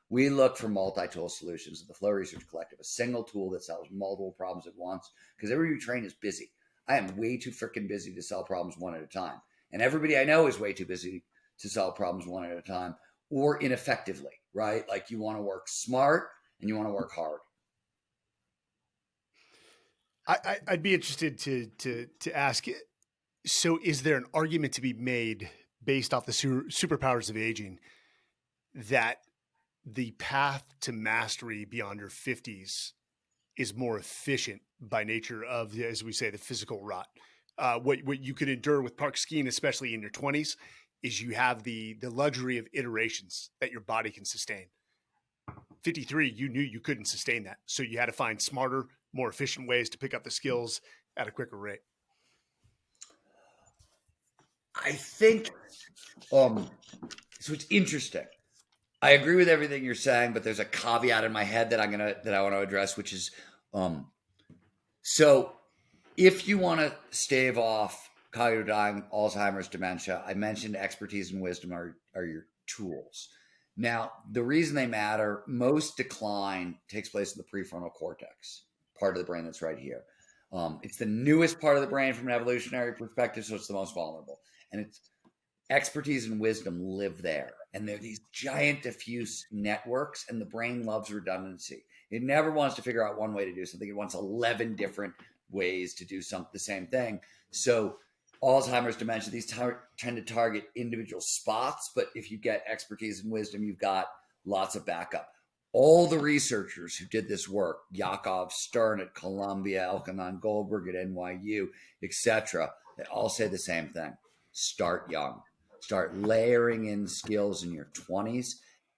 We look for multi-tool solutions at the Flow Research Collective, a single tool that solves multiple problems at once, because everybody you train is busy. I am way too freaking busy to solve problems one at a time. And everybody I know is way too busy to solve problems one at a time, or ineffectively, right? Like you want to work smart and you want to work hard. I'd be interested to ask, so is there an argument to be made based off the superpowers of aging that the path to mastery beyond your 50s is more efficient by nature of, as we say, the physical rot? What you could endure with park skiing, especially in your 20s, is you have the luxury of iterations that your body can sustain. 53, you knew you couldn't sustain that. So you had to find smarter, more efficient ways to pick up the skills at a quicker rate. I think, so it's interesting. I agree with everything you're saying, but there's a caveat in my head that I want to address, which is, so if you want to stave off cognitive dying, Alzheimer's, dementia, I mentioned expertise and wisdom are your tools. Now, the reason they matter, most decline takes place in the prefrontal cortex, part of the brain that's right here. It's the newest part of the brain from an evolutionary perspective, so it's the most vulnerable. And it's expertise and wisdom live there. And they're these giant diffuse networks, and the brain loves redundancy. It never wants to figure out one way to do something. It wants 11 different ways to do the same thing. So Alzheimer's, dementia, these tend to target individual spots, but if you get expertise and wisdom, you've got lots of backup. All the researchers who did this work, Yakov Stern at Columbia, Elkanan Goldberg at NYU, etc., they all say the same thing. Start young. Start layering in skills in your 20s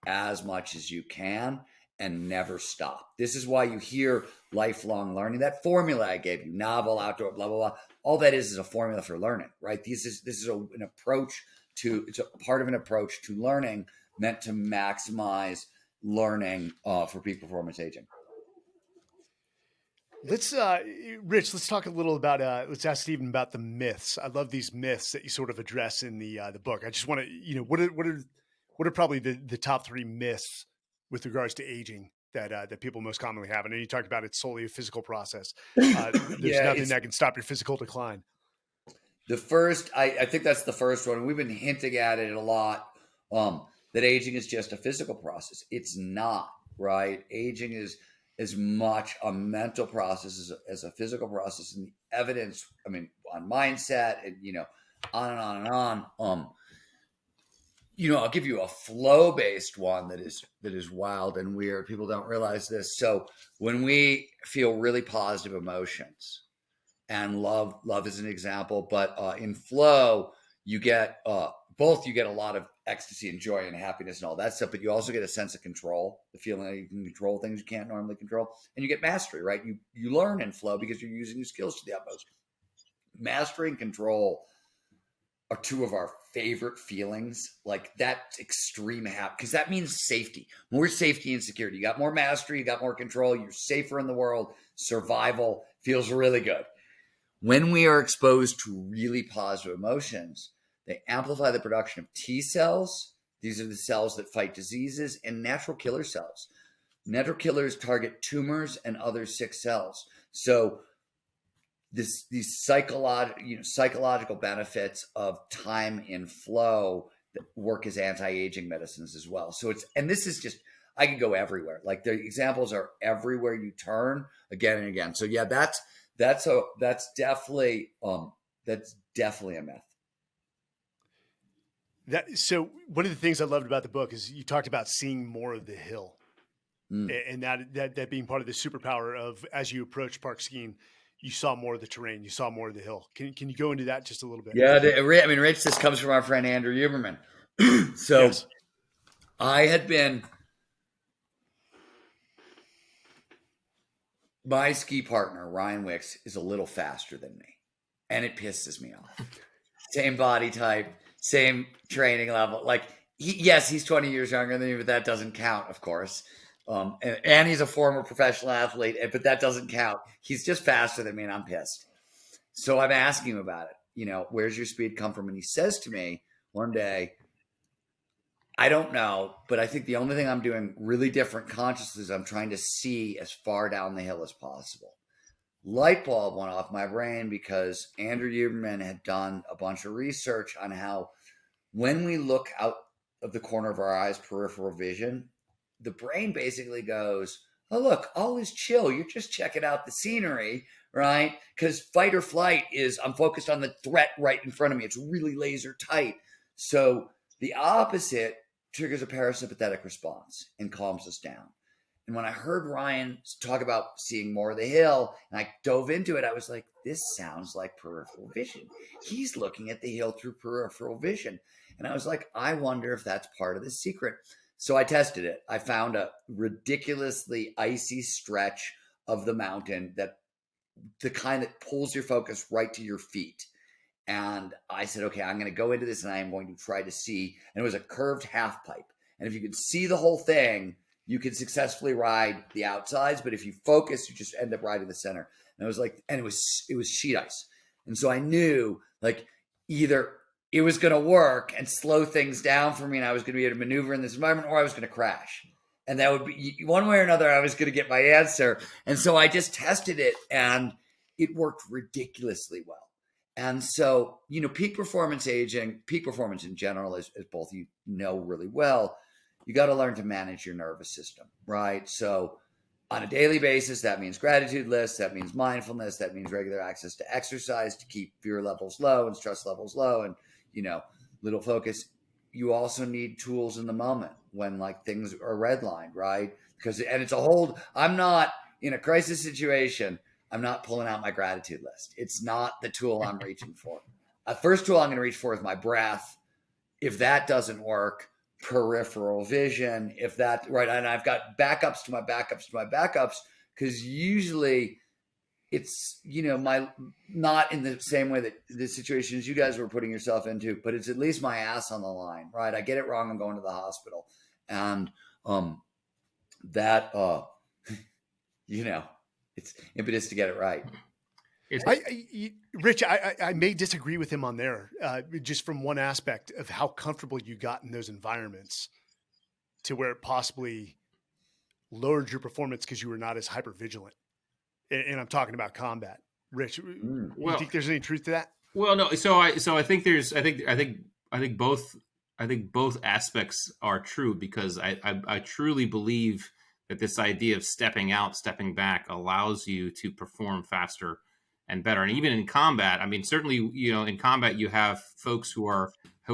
as much as you can and never stop. This is why you hear lifelong learning. That formula I gave you, novel, outdoor, blah, blah, blah, all that is a formula for learning, right? This is an approach to, it's a part of an approach to learning meant to maximize learning for peak performance aging. Let's, Rich, let's talk a little about, let's ask Steven about the myths. I love these myths that you sort of address in the book. I just want to, what are probably the top 3 myths with regards to aging that people most commonly have? I know you talked about it's solely a physical process. There's nothing that can stop your physical decline. The first, I think that's the first one. We've been hinting at it a lot, that aging is just a physical process. It's not, right? Aging is as much a mental process as a physical process, and the evidence, I mean, on mindset and, on and on and on. I'll give you a flow-based one that is wild and weird. People don't realize this. So when we feel really positive emotions, and love is an example, but in flow, you get a lot of ecstasy and joy and happiness and all that stuff, but you also get a sense of control, the feeling that you can control things you can't normally control, and you get mastery, right? You learn in flow because you're using your skills to the utmost. Mastery and control are two of our favorite feelings, like that extreme happy, because that means safety, more safety and security. You got more mastery, you got more control, you're safer in the world, survival feels really good. When we are exposed to really positive emotions, they amplify the production of T cells. These are the cells that fight diseases, and natural killer cells. Natural killers target tumors and other sick cells. So these psychological benefits of time in flow that work as anti-aging medicines as well. So this is just, I could go everywhere. Like the examples are everywhere you turn, again and again. So yeah, that's definitely a myth. So one of the things I loved about the book is you talked about seeing more of the hill, and that being part of the superpower of, as you approach park skiing, you saw more of the terrain, you saw more of the hill. Can you go into that just a little bit? Yeah, Rich, this comes from our friend Andrew Huberman. So yes. My ski partner, Ryan Wicks, is a little faster than me, and it pisses me off. Same body type, same training level. Like, he's 20 years younger than me, but that doesn't count, of course. And he's a former professional athlete, but that doesn't count. He's just faster than me, and I'm pissed. So I'm asking him about it. Where's your speed come from? And he says to me one day, I don't know, but I think the only thing I'm doing really different consciously is I'm trying to see as far down the hill as possible. Light bulb went off my brain because Andrew Huberman had done a bunch of research on how when we look out of the corner of our eyes, peripheral vision, the brain basically goes, oh, look, all is chill. You're just checking out the scenery, right? Because fight or flight is, I'm focused on the threat right in front of me. It's really laser tight. So the opposite triggers a parasympathetic response and calms us down. And when I heard Ryan talk about seeing more of the hill and I dove into it, I was like, this sounds like peripheral vision. He's looking at the hill through peripheral vision. And I was like, I wonder if that's part of the secret. So I tested it. I found a ridiculously icy stretch of the mountain, the kind that pulls your focus right to your feet. And I said, okay, I'm going to go into this and I am going to try to see. And it was a curved half pipe. And if you could see the whole thing, you could successfully ride the outsides. But if you focus, you just end up riding the center. And I was like, and it was sheet ice. And so I knew, like, either it was going to work and slow things down for me and I was going to be able to maneuver in this environment, or I was going to crash. And that would be one way or another, I was going to get my answer. And so I just tested it and it worked ridiculously well. And so, peak performance in general, as both you know really well, you got to learn to manage your nervous system, right? So on a daily basis, that means gratitude lists, that means mindfulness, that means regular access to exercise to keep fear levels low and stress levels low and, little focus. You also need tools in the moment when things are redlined, right? And it's I'm not in a crisis situation. I'm not pulling out my gratitude list. It's not the tool I'm reaching for. The first tool I'm going to reach for is my breath. If that doesn't work, peripheral vision. Right. And I've got backups to my backups, because usually it's, not in the same way that the situations you guys were putting yourself into, but it's at least my ass on the line, right? I get it wrong, I'm going to the hospital. And it's impetus to get it right. Rich, I may disagree with him on there, just from one aspect of how comfortable you got in those environments to where it possibly lowered your performance because you were not as hypervigilant. And I'm talking about combat. Rich, you think there's any truth to that? Well, no. So I think both aspects are true, because I truly believe that this idea of stepping out, stepping back allows you to perform faster and better. And even in combat, I mean, certainly, in combat, you have folks who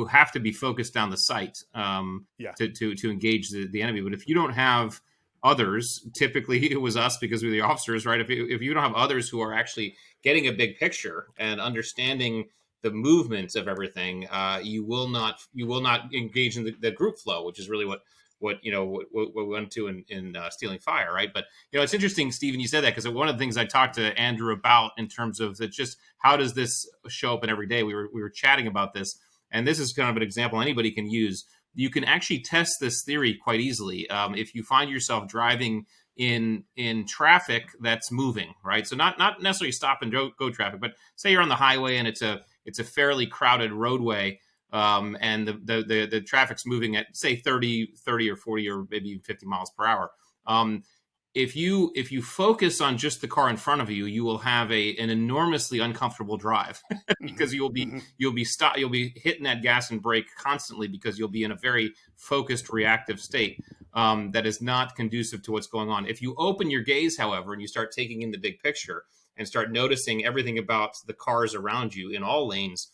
have to be focused down the sight to engage the enemy. But if you don't have others, typically it was us because we're the officers, right? If you don't have others who are actually getting a big picture and understanding the movements of everything, you will not engage in the group flow, which is really what we went to in Stealing Fire, right? But it's interesting, Stephen, you said that, because one of the things I talked to Andrew about in terms of just how does this show up in every day. We were chatting about this, and this is kind of an example anybody can use. You can actually test this theory quite easily if you find yourself driving in traffic that's moving, right? So not necessarily stop and go traffic, but say you're on the highway and it's a fairly crowded roadway. And the traffic's moving at, say, 30 or 40 or maybe even 50 miles per hour. If you focus on just the car in front of you, you will have an enormously uncomfortable drive because you'll be hitting that gas and brake constantly because you'll be in a very focused reactive state that is not conducive to what's going on. If you open your gaze, however, and you start taking in the big picture and start noticing everything about the cars around you in all lanes,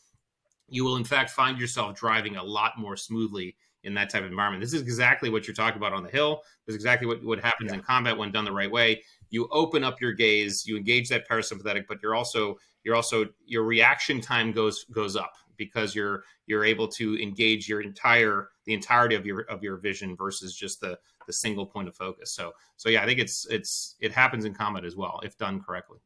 you will in fact find yourself driving a lot more smoothly in that type of environment. This is exactly what you're talking about on the hill. This is exactly what happens in combat when done the right way. You open up your gaze, you engage that parasympathetic, but your reaction time goes up because you're able to engage the entirety of your vision versus just the single point of focus. So yeah, I think it happens in combat as well if done correctly.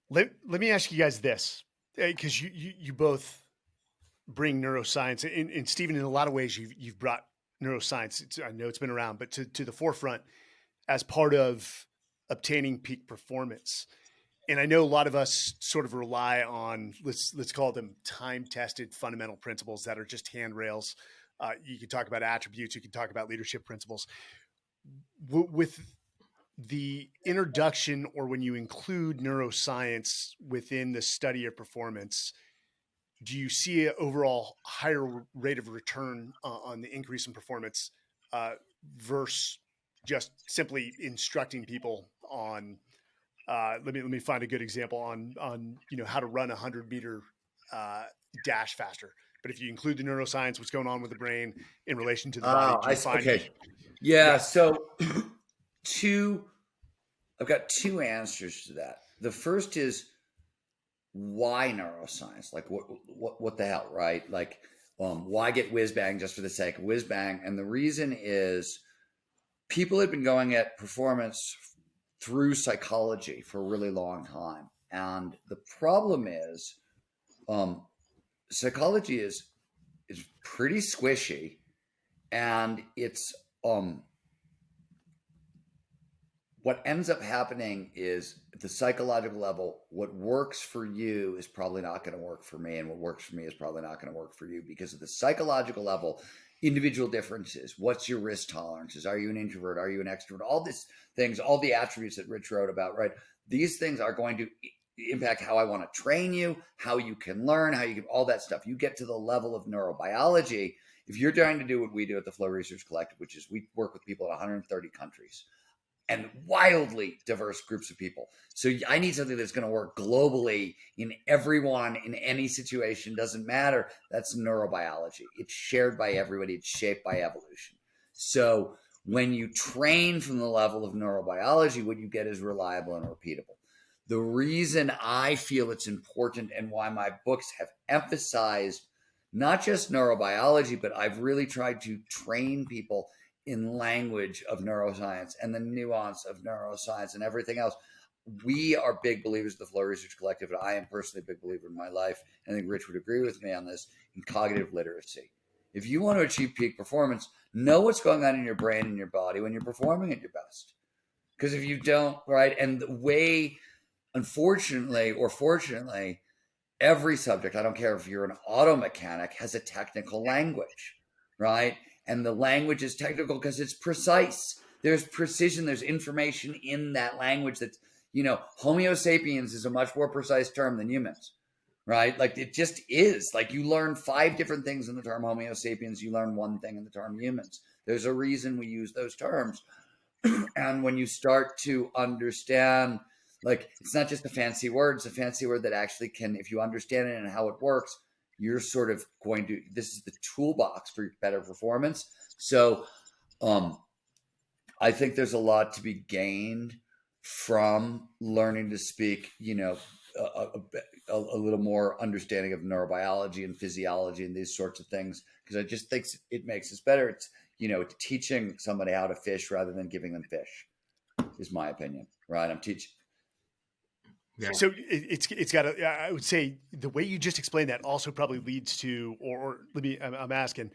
Let me ask you guys this, because you both bring neuroscience, and Steven, in a lot of ways, you've brought neuroscience. I know it's been around, but to the forefront as part of obtaining peak performance. And I know a lot of us sort of rely on, let's call them time-tested fundamental principles that are just handrails. You can talk about attributes, you can talk about leadership principles. With the introduction, or when you include neuroscience within the study of performance, do you see an overall higher rate of return on the increase in performance versus just simply instructing people on, let me find a good example on how to run 100-meter dash faster. But if you include the neuroscience, what's going on with the brain in relation to the body, okay. Yeah. So I've got two answers to that. The first is, why neuroscience? Like what the hell, right? Like, why get whiz bang just for the sake of whiz bang? And the reason is, people have been going at performance through psychology for a really long time. And the problem is, psychology is pretty squishy, and it's, what ends up happening is, at the psychological level, what works for you is probably not going to work for me, and what works for me is probably not going to work for you, because at the psychological level, individual differences. What's your risk tolerances? Are you an introvert? Are you an extrovert? All these things, all the attributes that Rich wrote about, right? These things are going to impact how I want to train you, how you can learn, how you can, all that stuff. You get to the level of neurobiology. If you're trying to do what we do at the Flow Research Collective, which is we work with people in 130 countries and wildly diverse groups of people. So I need something that's going to work globally in everyone, in any situation, doesn't matter. That's neurobiology. It's shared by everybody. It's shaped by evolution. So when you train from the level of neurobiology, what you get is reliable and repeatable. The reason I feel it's important, and why my books have emphasized not just neurobiology, but I've really tried to train people in language of neuroscience and the nuance of neuroscience and everything else. We are big believers of the Flow Research Collective, and I am personally a big believer in my life, and I think Rich would agree with me on this, in cognitive literacy. If you want to achieve peak performance, know what's going on in your brain and your body when you're performing at your best. Because if you don't, right, and the way, unfortunately or fortunately, every subject, I don't care if you're an auto mechanic, has a technical language, right? And the language is technical because it's precise. There's precision. There's information in that language that's, Homo sapiens is a much more precise term than humans, right? Like it just is. Like you learn 5 different things in the term Homo sapiens, you learn 1 thing in the term humans. There's a reason we use those terms. And when you start to understand, like, it's not just a fancy word, it's a fancy word that actually can, if you understand it and how it works, you're sort of going to, this is the toolbox for better performance. So I think there's a lot to be gained from learning to speak, a little more understanding of neurobiology and physiology and these sorts of things, because I just think it makes us better. It's, teaching somebody how to fish rather than giving them fish is my opinion, right? I'm teaching. Yeah. So it's got to, I would say the way you just explained that also probably leads to, or I'm asking,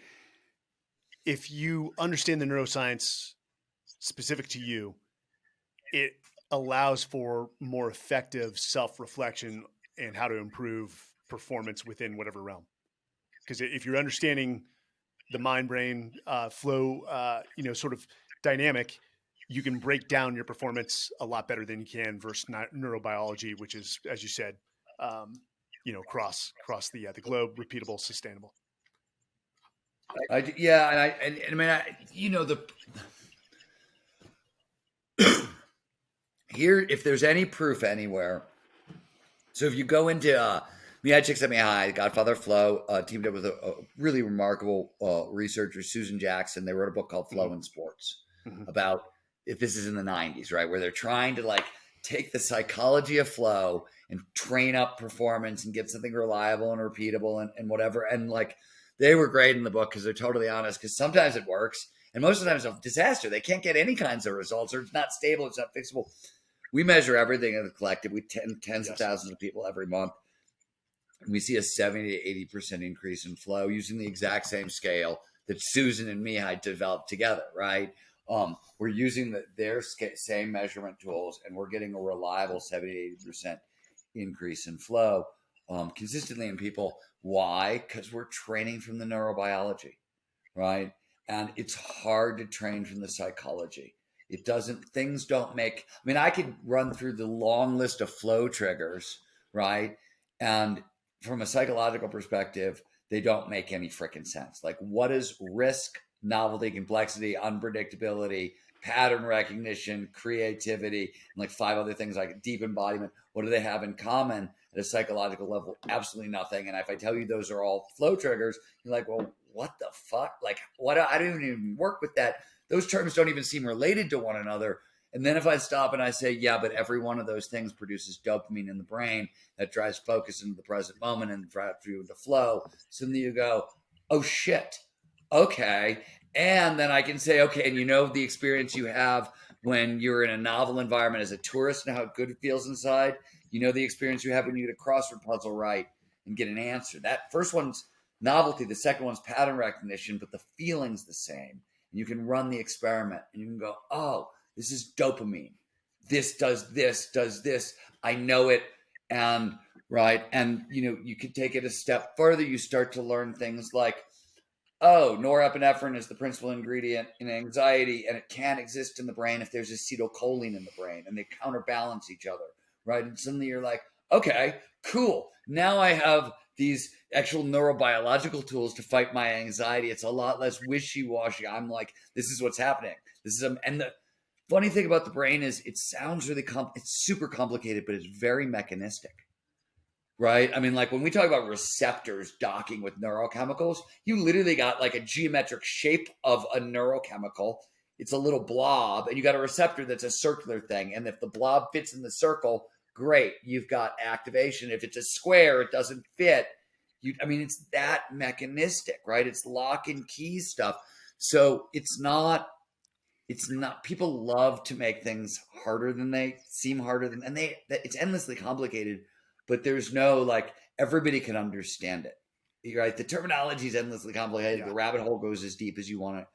if you understand the neuroscience specific to you, it allows for more effective self-reflection and how to improve performance within whatever realm. Because if you're understanding the mind-brain flow, sort of dynamic, you can break down your performance a lot better than you can versus neurobiology, which is, as you said, across the globe, repeatable, sustainable. Here, if there's any proof anywhere, so if you go into Chicks at Me High, Godfather Flow, teamed up with a really remarkable researcher, Susan Jackson. They wrote a book called Flow in Sports about, if this is in the 90s, right, where they're trying to like take the psychology of flow and train up performance and get something reliable and repeatable and whatever. And like, they were great in the book because they're totally honest, because sometimes it works and most of the time it's a disaster. They can't get any kinds of results, or it's not stable, it's not fixable. We measure everything in the collective. We tens of thousands of people every month. We see a 70 to 80% increase in flow using the exact same scale that Susan and Mihai developed together, right? We're using their same measurement tools, and we're getting a reliable 70 to 80% increase in flow consistently in people. Why? Because we're training from the neurobiology, right? And it's hard to train from the psychology. Things don't make, I could run through the long list of flow triggers, right? And from a psychological perspective, they don't make any freaking sense. Like, what is risk, novelty, complexity, unpredictability, pattern recognition, creativity, and like 5 other things like deep embodiment? What do they have in common at a psychological level? Absolutely nothing. And if I tell you those are all flow triggers, you're like, well, what the fuck? Like, what? I don't even work with that. Those terms don't even seem related to one another. And then if I stop and I say, yeah, but every one of those things produces dopamine in the brain that drives focus into the present moment and drives you into flow. So then you go, oh shit, okay. And then I can say, okay, and the experience you have when you're in a novel environment as a tourist and how good it feels inside. The experience you have when you get a crossword puzzle right and get an answer. That first one's novelty, the second one's pattern recognition, but the feeling's the same. And you can run the experiment and you can go, oh, this is dopamine. This does this. I know it. And right. And, you could take it a step further. You start to learn things like, oh, norepinephrine is the principal ingredient in anxiety, and it can't exist in the brain if there's acetylcholine in the brain, and they counterbalance each other. Right. And suddenly you're like, okay, cool. Now I have these actual neurobiological tools to fight my anxiety. It's a lot less wishy-washy. I'm like, this is what's happening. And the funny thing about the brain is it sounds really it's super complicated, but it's very mechanistic, right? Like when we talk about receptors docking with neurochemicals, you literally got like a geometric shape of a neurochemical. It's a little blob, and you got a receptor that's a circular thing. And if the blob fits in the circle, great, you've got activation. If it's a square, it doesn't fit. It's that mechanistic, right? It's lock and key stuff. So it's not, people love to make things harder than they seem it's endlessly complicated, but there's no, like, everybody can understand it, right? The terminology is endlessly complicated. Yeah. The rabbit hole goes as deep as you want to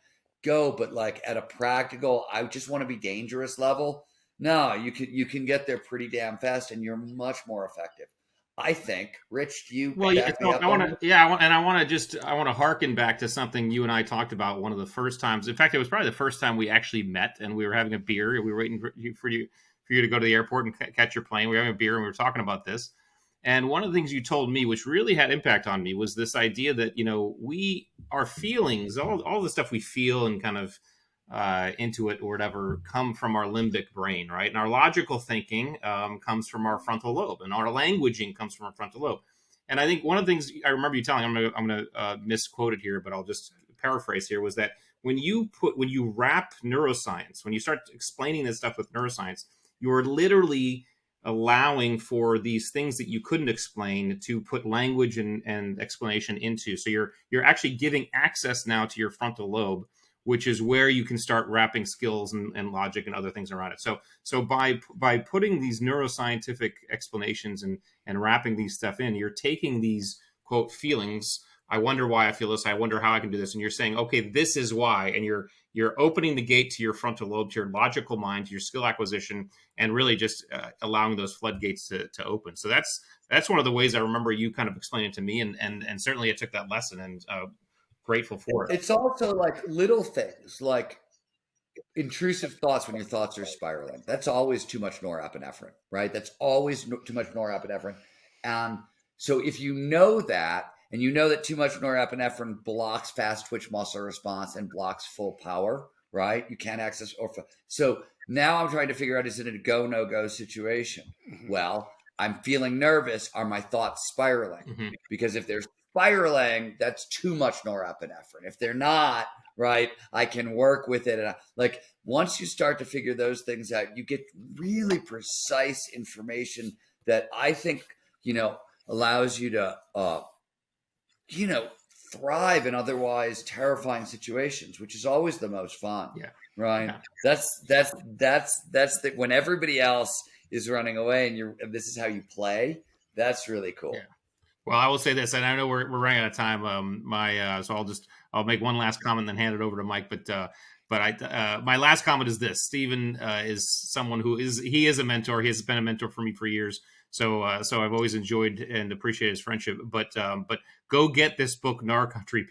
go, but like at a practical, I just want to be dangerous level. No, you can get there pretty damn fast, and you're much more effective, I think. Rich, do you? Well, yeah, I want to harken back to something you and I talked about one of the first times. In fact, it was probably the first time we actually met, and we were having a beer. We were waiting for you to go to the airport and catch your plane. We were having a beer, and we were talking about this. And one of the things you told me, which really had impact on me, was this idea that, our feelings, all the stuff we feel and kind of intuit or whatever, come from our limbic brain, right? And our logical thinking comes from our frontal lobe, and our languaging comes from our frontal lobe. And I think one of the things I remember you telling, I'm going to misquote it here, but I'll just paraphrase here, was that when you wrap neuroscience, when you start explaining this stuff with neuroscience, you're literally allowing for these things that you couldn't explain to put language and explanation into. So you're actually giving access now to your frontal lobe, which is where you can start wrapping skills and logic and other things around it. So by putting these neuroscientific explanations and wrapping these stuff in, you're taking these, quote, feelings. I wonder why I feel this. I wonder how I can do this. And you're saying, okay, this is why. And you're opening the gate to your frontal lobe, to your logical mind, to your skill acquisition, and really just allowing those floodgates to open. So that's one of the ways I remember you kind of explaining it to me. And certainly I took that lesson and grateful for it. It's also like little things like intrusive thoughts when your thoughts are spiraling. That's always too much norepinephrine, right? That's always too much norepinephrine. And so if you know that, and you know that too much norepinephrine blocks fast twitch muscle response and blocks full power, right? You can't access orpha. So now I'm trying to figure out, is it a go, no go situation? Mm-hmm. Well, I'm feeling nervous. Are my thoughts spiraling? Mm-hmm. Because if they're spiraling, that's too much norepinephrine. If they're not, right, I can work with it. And like once you start to figure those things out, you get really precise information that I think, allows you to, thrive in otherwise terrifying situations, which is always the most fun. Yeah. Right. Yeah. That's when everybody else is running away and this is how you play. That's really cool. Yeah. Well, I will say this, and I know we're running out of time. So I'll make one last comment, and then hand it over to Mike. But my last comment is this: Steven is someone who is a mentor. He has been a mentor for me for years. So I've always enjoyed and appreciated his friendship. But go get this book, Narcountry,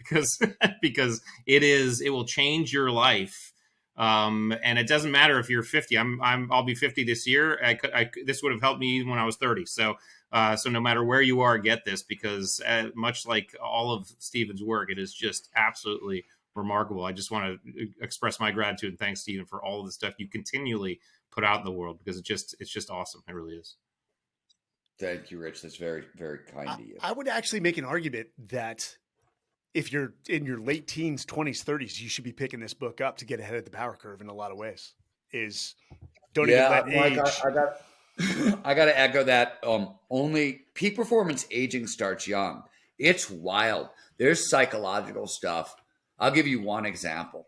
because it will change your life. And it doesn't matter if you're 50. I'll be 50 this year. This would have helped me even when I was 30. So no matter where you are, get this, because much like all of Steven's work, it is just absolutely remarkable. I just want to express my gratitude and thanks, Steven, for all of the stuff you continually put out in the world, because it's just awesome. It really is. Thank you, Rich. That's very, very kind of you. I would actually make an argument that if you're in your late teens, 20s, 30s, you should be picking this book up to get ahead of the power curve in a lot of ways. Don't even let age. I got to echo that. Only peak performance aging starts young. It's wild. There's psychological stuff. I'll give you one example.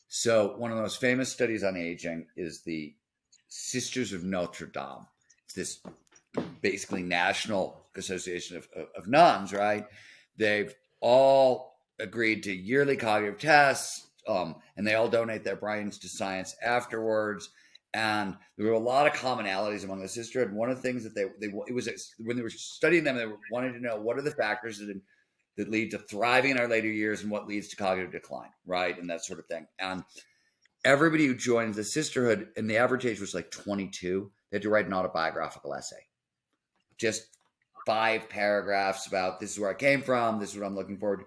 So one of the most famous studies on aging is the Sisters of Notre Dame. It's this basically national association of nuns, right? They've all agreed to yearly cognitive tests, and they all donate their brains to science afterwards. And there were a lot of commonalities among the sisterhood. And one of the things that when they were studying them, they wanted to know what are the factors that lead to thriving in our later years and what leads to cognitive decline, right? And that sort of thing. And everybody who joined the sisterhood, and the average age was like 22, they had to write an autobiographical essay. Just 5 paragraphs about this is where I came from, this is what I'm looking forward to.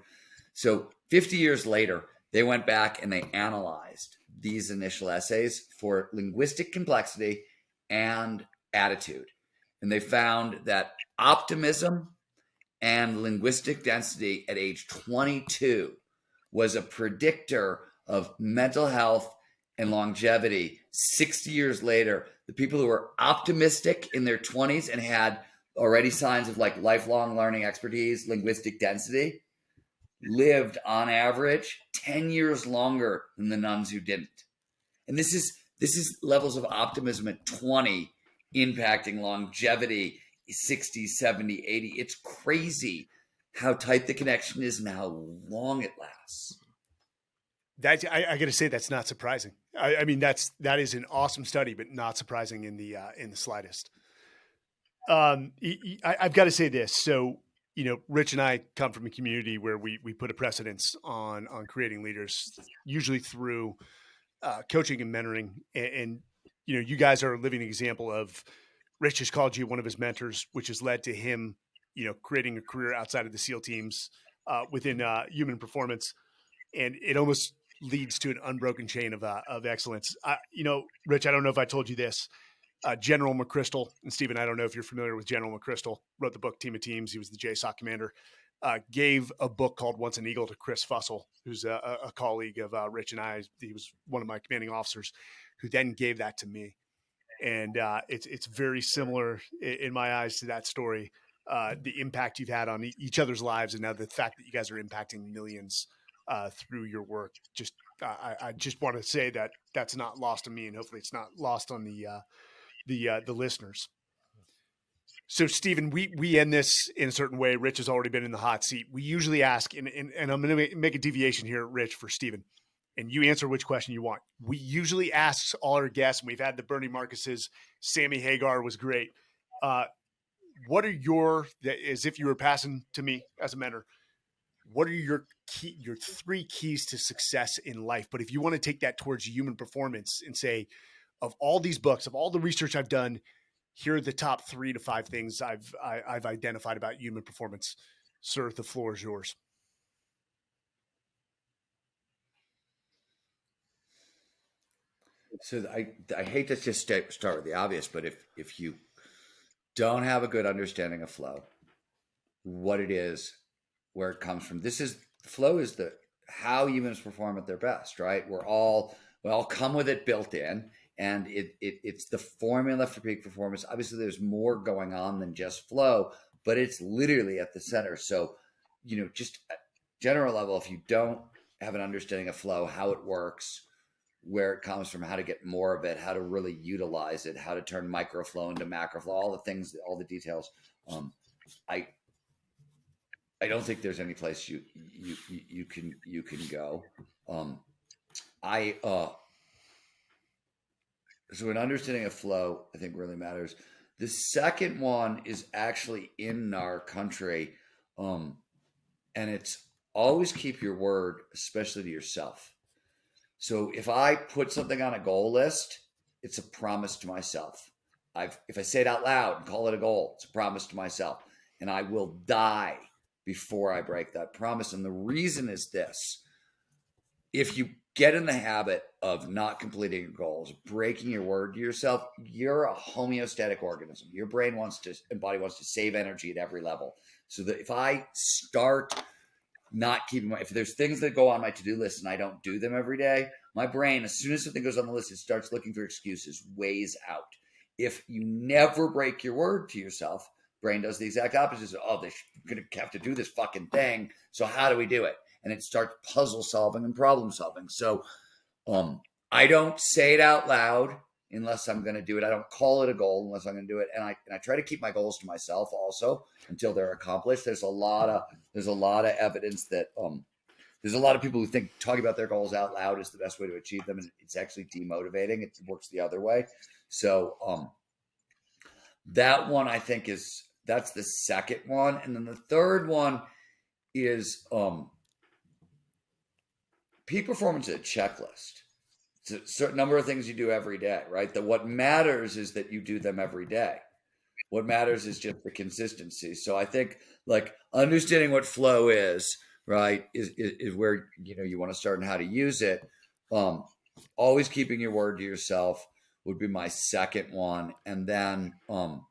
So 50 years later, they went back and they analyzed these initial essays for linguistic complexity and attitude. And they found that optimism and linguistic density at age 22 was a predictor of mental health and longevity. 60 years later, the people who were optimistic in their 20s and had already signs of like lifelong learning expertise, linguistic density, lived on average 10 years longer than the nuns who didn't. And this is levels of optimism at 20 impacting longevity 60, 70, 80. It's crazy how tight the connection is and how long it lasts. I got to say, that's not surprising. I mean, that is an awesome study, but not surprising in the slightest. I've got to say this. So, Rich and I come from a community where we put a precedence on creating leaders, usually through coaching and mentoring. And you guys are a living example of Rich has called you one of his mentors, which has led to him, creating a career outside of the SEAL teams within human performance. And it almost leads to an unbroken chain of excellence. Rich, I don't know if I told you this. General McChrystal, and Stephen, I don't know if you're familiar with General McChrystal, wrote the book Team of Teams. He was the JSOC commander. Gave a book called Once an Eagle to Chris Fussell, who's a colleague of Rich and I. He was one of my commanding officers, who then gave that to me. And it's very similar in my eyes to that story. The impact you've had on each other's lives, and now the fact that you guys are impacting millions through your work. I just want to say that that's not lost on me, and hopefully it's not lost on the listeners. So, Stephen, we end this in a certain way. Rich has already been in the hot seat. We usually ask, and I'm going to make a deviation here, Rich, for Stephen, and you answer which question you want. We usually ask all our guests, and we've had the Bernie Marcuses, Sammy Hagar was great. What are as if you were passing to me as a mentor, what are your 3 keys to success in life? But if you want to take that towards human performance and say, of all these books, of all the research I've done, here are the top 3 to 5 things I've identified about human performance. Sir, the floor is yours. So I hate to just start with the obvious, but if you don't have a good understanding of flow, what it is, where it comes from, flow is how humans perform at their best, right? We all come with it built in. And it's the formula for peak performance. Obviously, there's more going on than just flow, but it's literally at the center. So, just at general level, if you don't have an understanding of flow, how it works, where it comes from, how to get more of it, how to really utilize it, how to turn microflow into macroflow, all the things, all the details. I don't think there's any place you can go. So an understanding of flow, I think, really matters. The second one is actually in our country, and it's always keep your word, especially to yourself. So if I put something on a goal list, it's a promise to myself. If I say it out loud and call it a goal, it's a promise to myself. And I will die before I break that promise. And the reason is this. If you get in the habit of not completing your goals, breaking your word to yourself, you're a homeostatic organism. Your brain and body wants to save energy at every level. So that if I start not keeping if there's things that go on my to-do list and I don't do them every day, my brain, as soon as something goes on the list, it starts looking for excuses, ways out. If you never break your word to yourself, brain does the exact opposite. Oh, they're going to have to do this fucking thing. So how do we do it? And it starts puzzle solving and problem solving. So I don't say it out loud unless I'm going to do it. I don't call it a goal unless I'm going to do it. And I try to keep my goals to myself also until they're accomplished. There's a lot of evidence that there's a lot of people who think talking about their goals out loud is the best way to achieve them. And it's actually demotivating. It works the other way. So that one I think that's the second one. And then the third one is peak performance is a checklist. It's a certain number of things you do every day, right? That what matters is that you do them every day. What matters is just the consistency. So I think like understanding what flow is, right, is where you want to start and how to use it. Always keeping your word to yourself would be my second one. And then what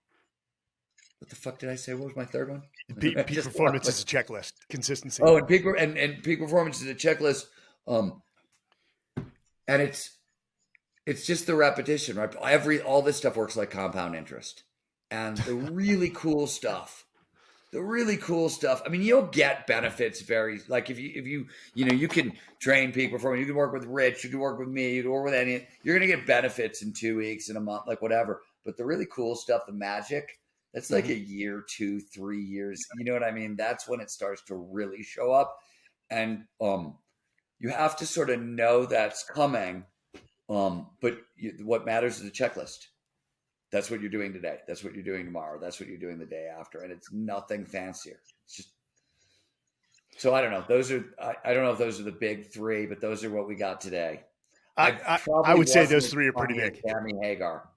the fuck did I say? What was my third one? Peak performance is a checklist. Consistency. Oh, and peak performance is a checklist. And it's just the repetition, right? All this stuff works like compound interest. And the really cool stuff, I mean, you'll get benefits like if you can train peak performance, you can work with Rich, you can work with me, you can work with any, you're going to get benefits in 2 weeks, in a month, like whatever. But the really cool stuff, the magic, that's like a year, 2, 3 years. You know what I mean? That's when it starts to really show up. And, you have to sort of know that's coming, but what matters is a checklist. That's what you're doing today. That's what you're doing tomorrow. That's what you're doing the day after, and it's nothing fancier. It's just so I don't know. I don't know if those are the big 3, but those are what we got today. I would say those 3 are pretty big. Sammy Hagar.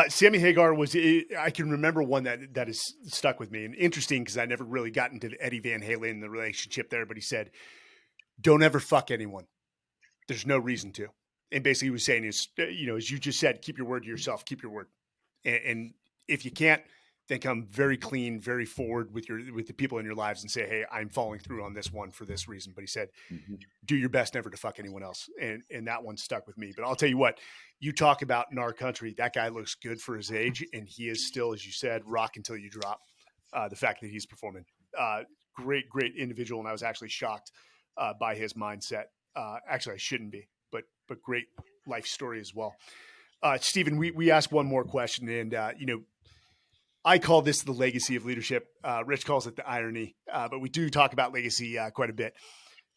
Sammy Hagar was, I can remember one that is stuck with me, and interesting because I never really got into Eddie Van Halen and the relationship there, but he said, don't ever fuck anyone. There's no reason to. And basically he was saying is, as you just said, keep your word to yourself, keep your word. And if you can't, then come very clean, very forward with the people in your lives and say, hey, I'm following through on this one for this reason. But he said, do your best never to fuck anyone else. And that one stuck with me. But I'll tell you what, you talk about in our country, that guy looks good for his age. And he is still, as you said, rock until you drop. The fact that he's performing, great individual. And I was actually shocked by his mindset. Actually, I shouldn't be, but great life story as well. Steven, we asked one more question, and I call this the legacy of leadership. Rich calls it the irony, but we do talk about legacy quite a bit.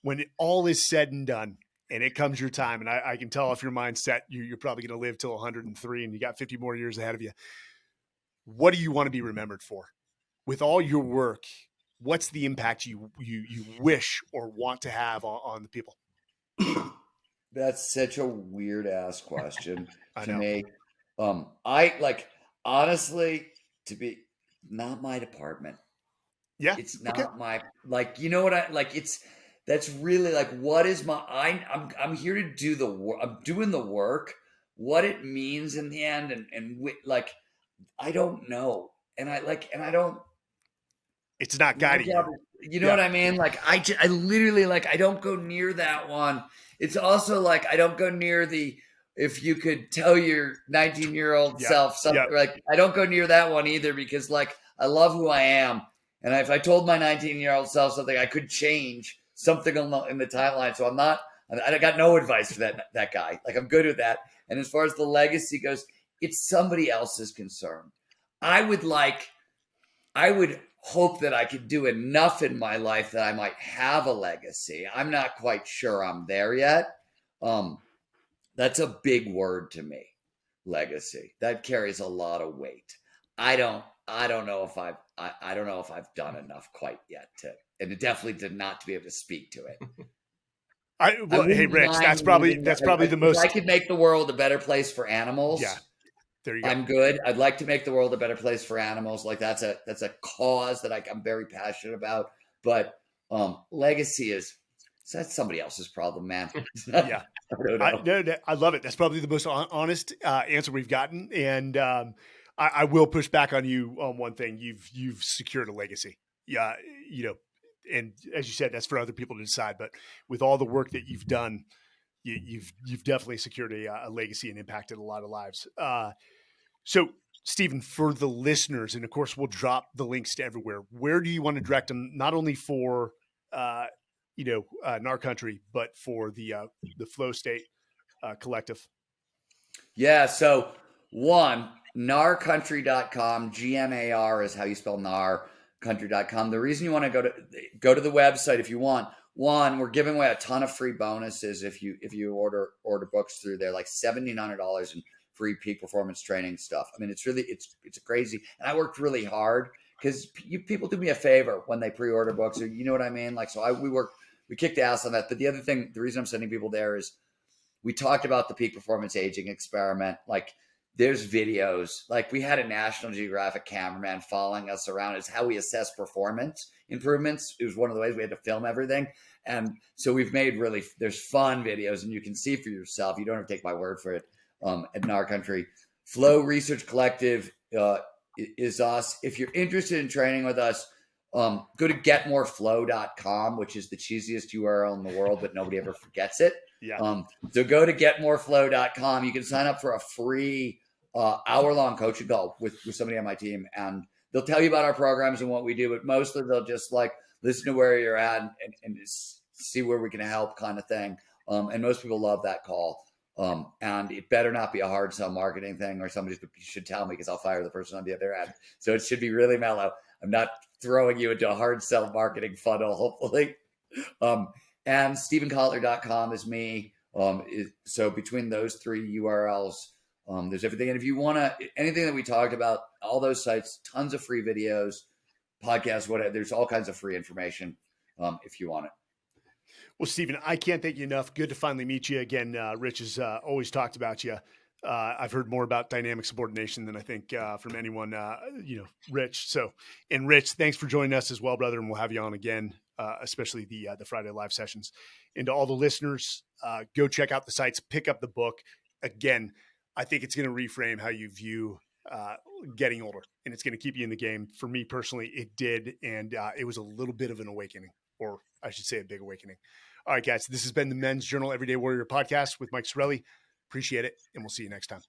When all is said and done, and it comes your time, and I can tell if your mind's set, you're probably going to live till 103, and you got 50 more years ahead of you. What do you want to be remembered for? With all your work, what's the impact you wish or want to have on the people? That's such a weird ass question to know. me. I honestly, to be not my department. Yeah. It's not my, you know what that's really what is my, I'm here to do the work. I'm doing the work, what it means in the end. And I don't know. And I don't, it's not guiding you. You know what I mean? I literally, I don't go near that one. It's also I don't go near if you could tell your 19-year-old self something, I don't go near that one either, because I love who I am. And if I told my 19-year-old self something, I could change something in the timeline. So I got no advice for that guy. I'm good with that. And as far as the legacy goes, it's somebody else's concern. I would hope that I could do enough in my life that I might have a legacy. I'm not quite sure I'm there yet. That's a big word to me, legacy. That carries a lot of weight. I don't know if I've done enough quite yet and it definitely did not to be able to speak to it. Hey, Rich, that's probably the most. If I could make the world a better place for animals. Yeah. There you go. I'm good. I'd like to make the world a better place for animals. That's a cause that I'm very passionate about. But legacy that's somebody else's problem, man. Yeah, I love it. That's probably the most honest answer we've gotten. And I will push back on you on one thing. You've secured a legacy. Yeah, and as you said, that's for other people to decide. But with all the work that you've done, you've definitely secured a legacy and impacted a lot of lives. So, Steven, for the listeners, and of course, we'll drop the links to everywhere. Where do you want to direct them? Not only for NAR Country, but for the Flow State Collective. Yeah. So, narcountry.com. GNAR is how you spell NAR. Country.com. The reason you want to go to the website if you want. One, we're giving away a ton of free bonuses if you order books through there, like $1,700 in free peak performance training stuff. I mean, it's crazy. And I worked really hard because people do me a favor when they pre-order books, or you know what I mean? We kicked ass on that. But the other thing, the reason I'm sending people there is we talked about the peak performance aging experiment. There's videos, we had a National Geographic cameraman following us around. It's how we assess performance improvements. It was one of the ways we had to film everything. And so we've made there's fun videos, and you can see for yourself. You don't have to take my word for it. At NAR Country. Flow Research Collective is us. If you're interested in training with us, go to getmoreflow.com, which is the cheesiest URL in the world, but nobody ever forgets it. Yeah. So go to getmoreflow.com. You can sign up for a free hour-long coaching call with somebody on my team, and they'll tell you about our programs and what we do, but mostly they'll just listen to where you're at and just see where we can help, kind of thing. And most people love that call. And it better not be a hard sell marketing thing, or somebody should tell me, because I'll fire the person on the other end. So it should be really mellow. I'm not throwing you into a hard sell marketing funnel, hopefully. And StevenKotler.com is me. So between those three URLs, there's everything. And if you want anything that we talked about, all those sites, tons of free videos, podcasts, whatever. There's all kinds of free information if you want it. Well, Steven, I can't thank you enough. Good to finally meet you again. Rich has always talked about you I've heard more about dynamic subordination than I think from anyone, Rich. So, and Rich, thanks for joining us as well, brother. And we'll have you on again, especially the Friday live sessions. And to all the listeners, go check out the sites, pick up the book. Again, I think it's going to reframe how you view getting older, and it's going to keep you in the game. For me personally, it did. And it was a little bit of an awakening, or I should say a big awakening. All right, guys, this has been the Men's Journal Everyday Warrior podcast with Mike Sarraille. Appreciate it, and we'll see you next time.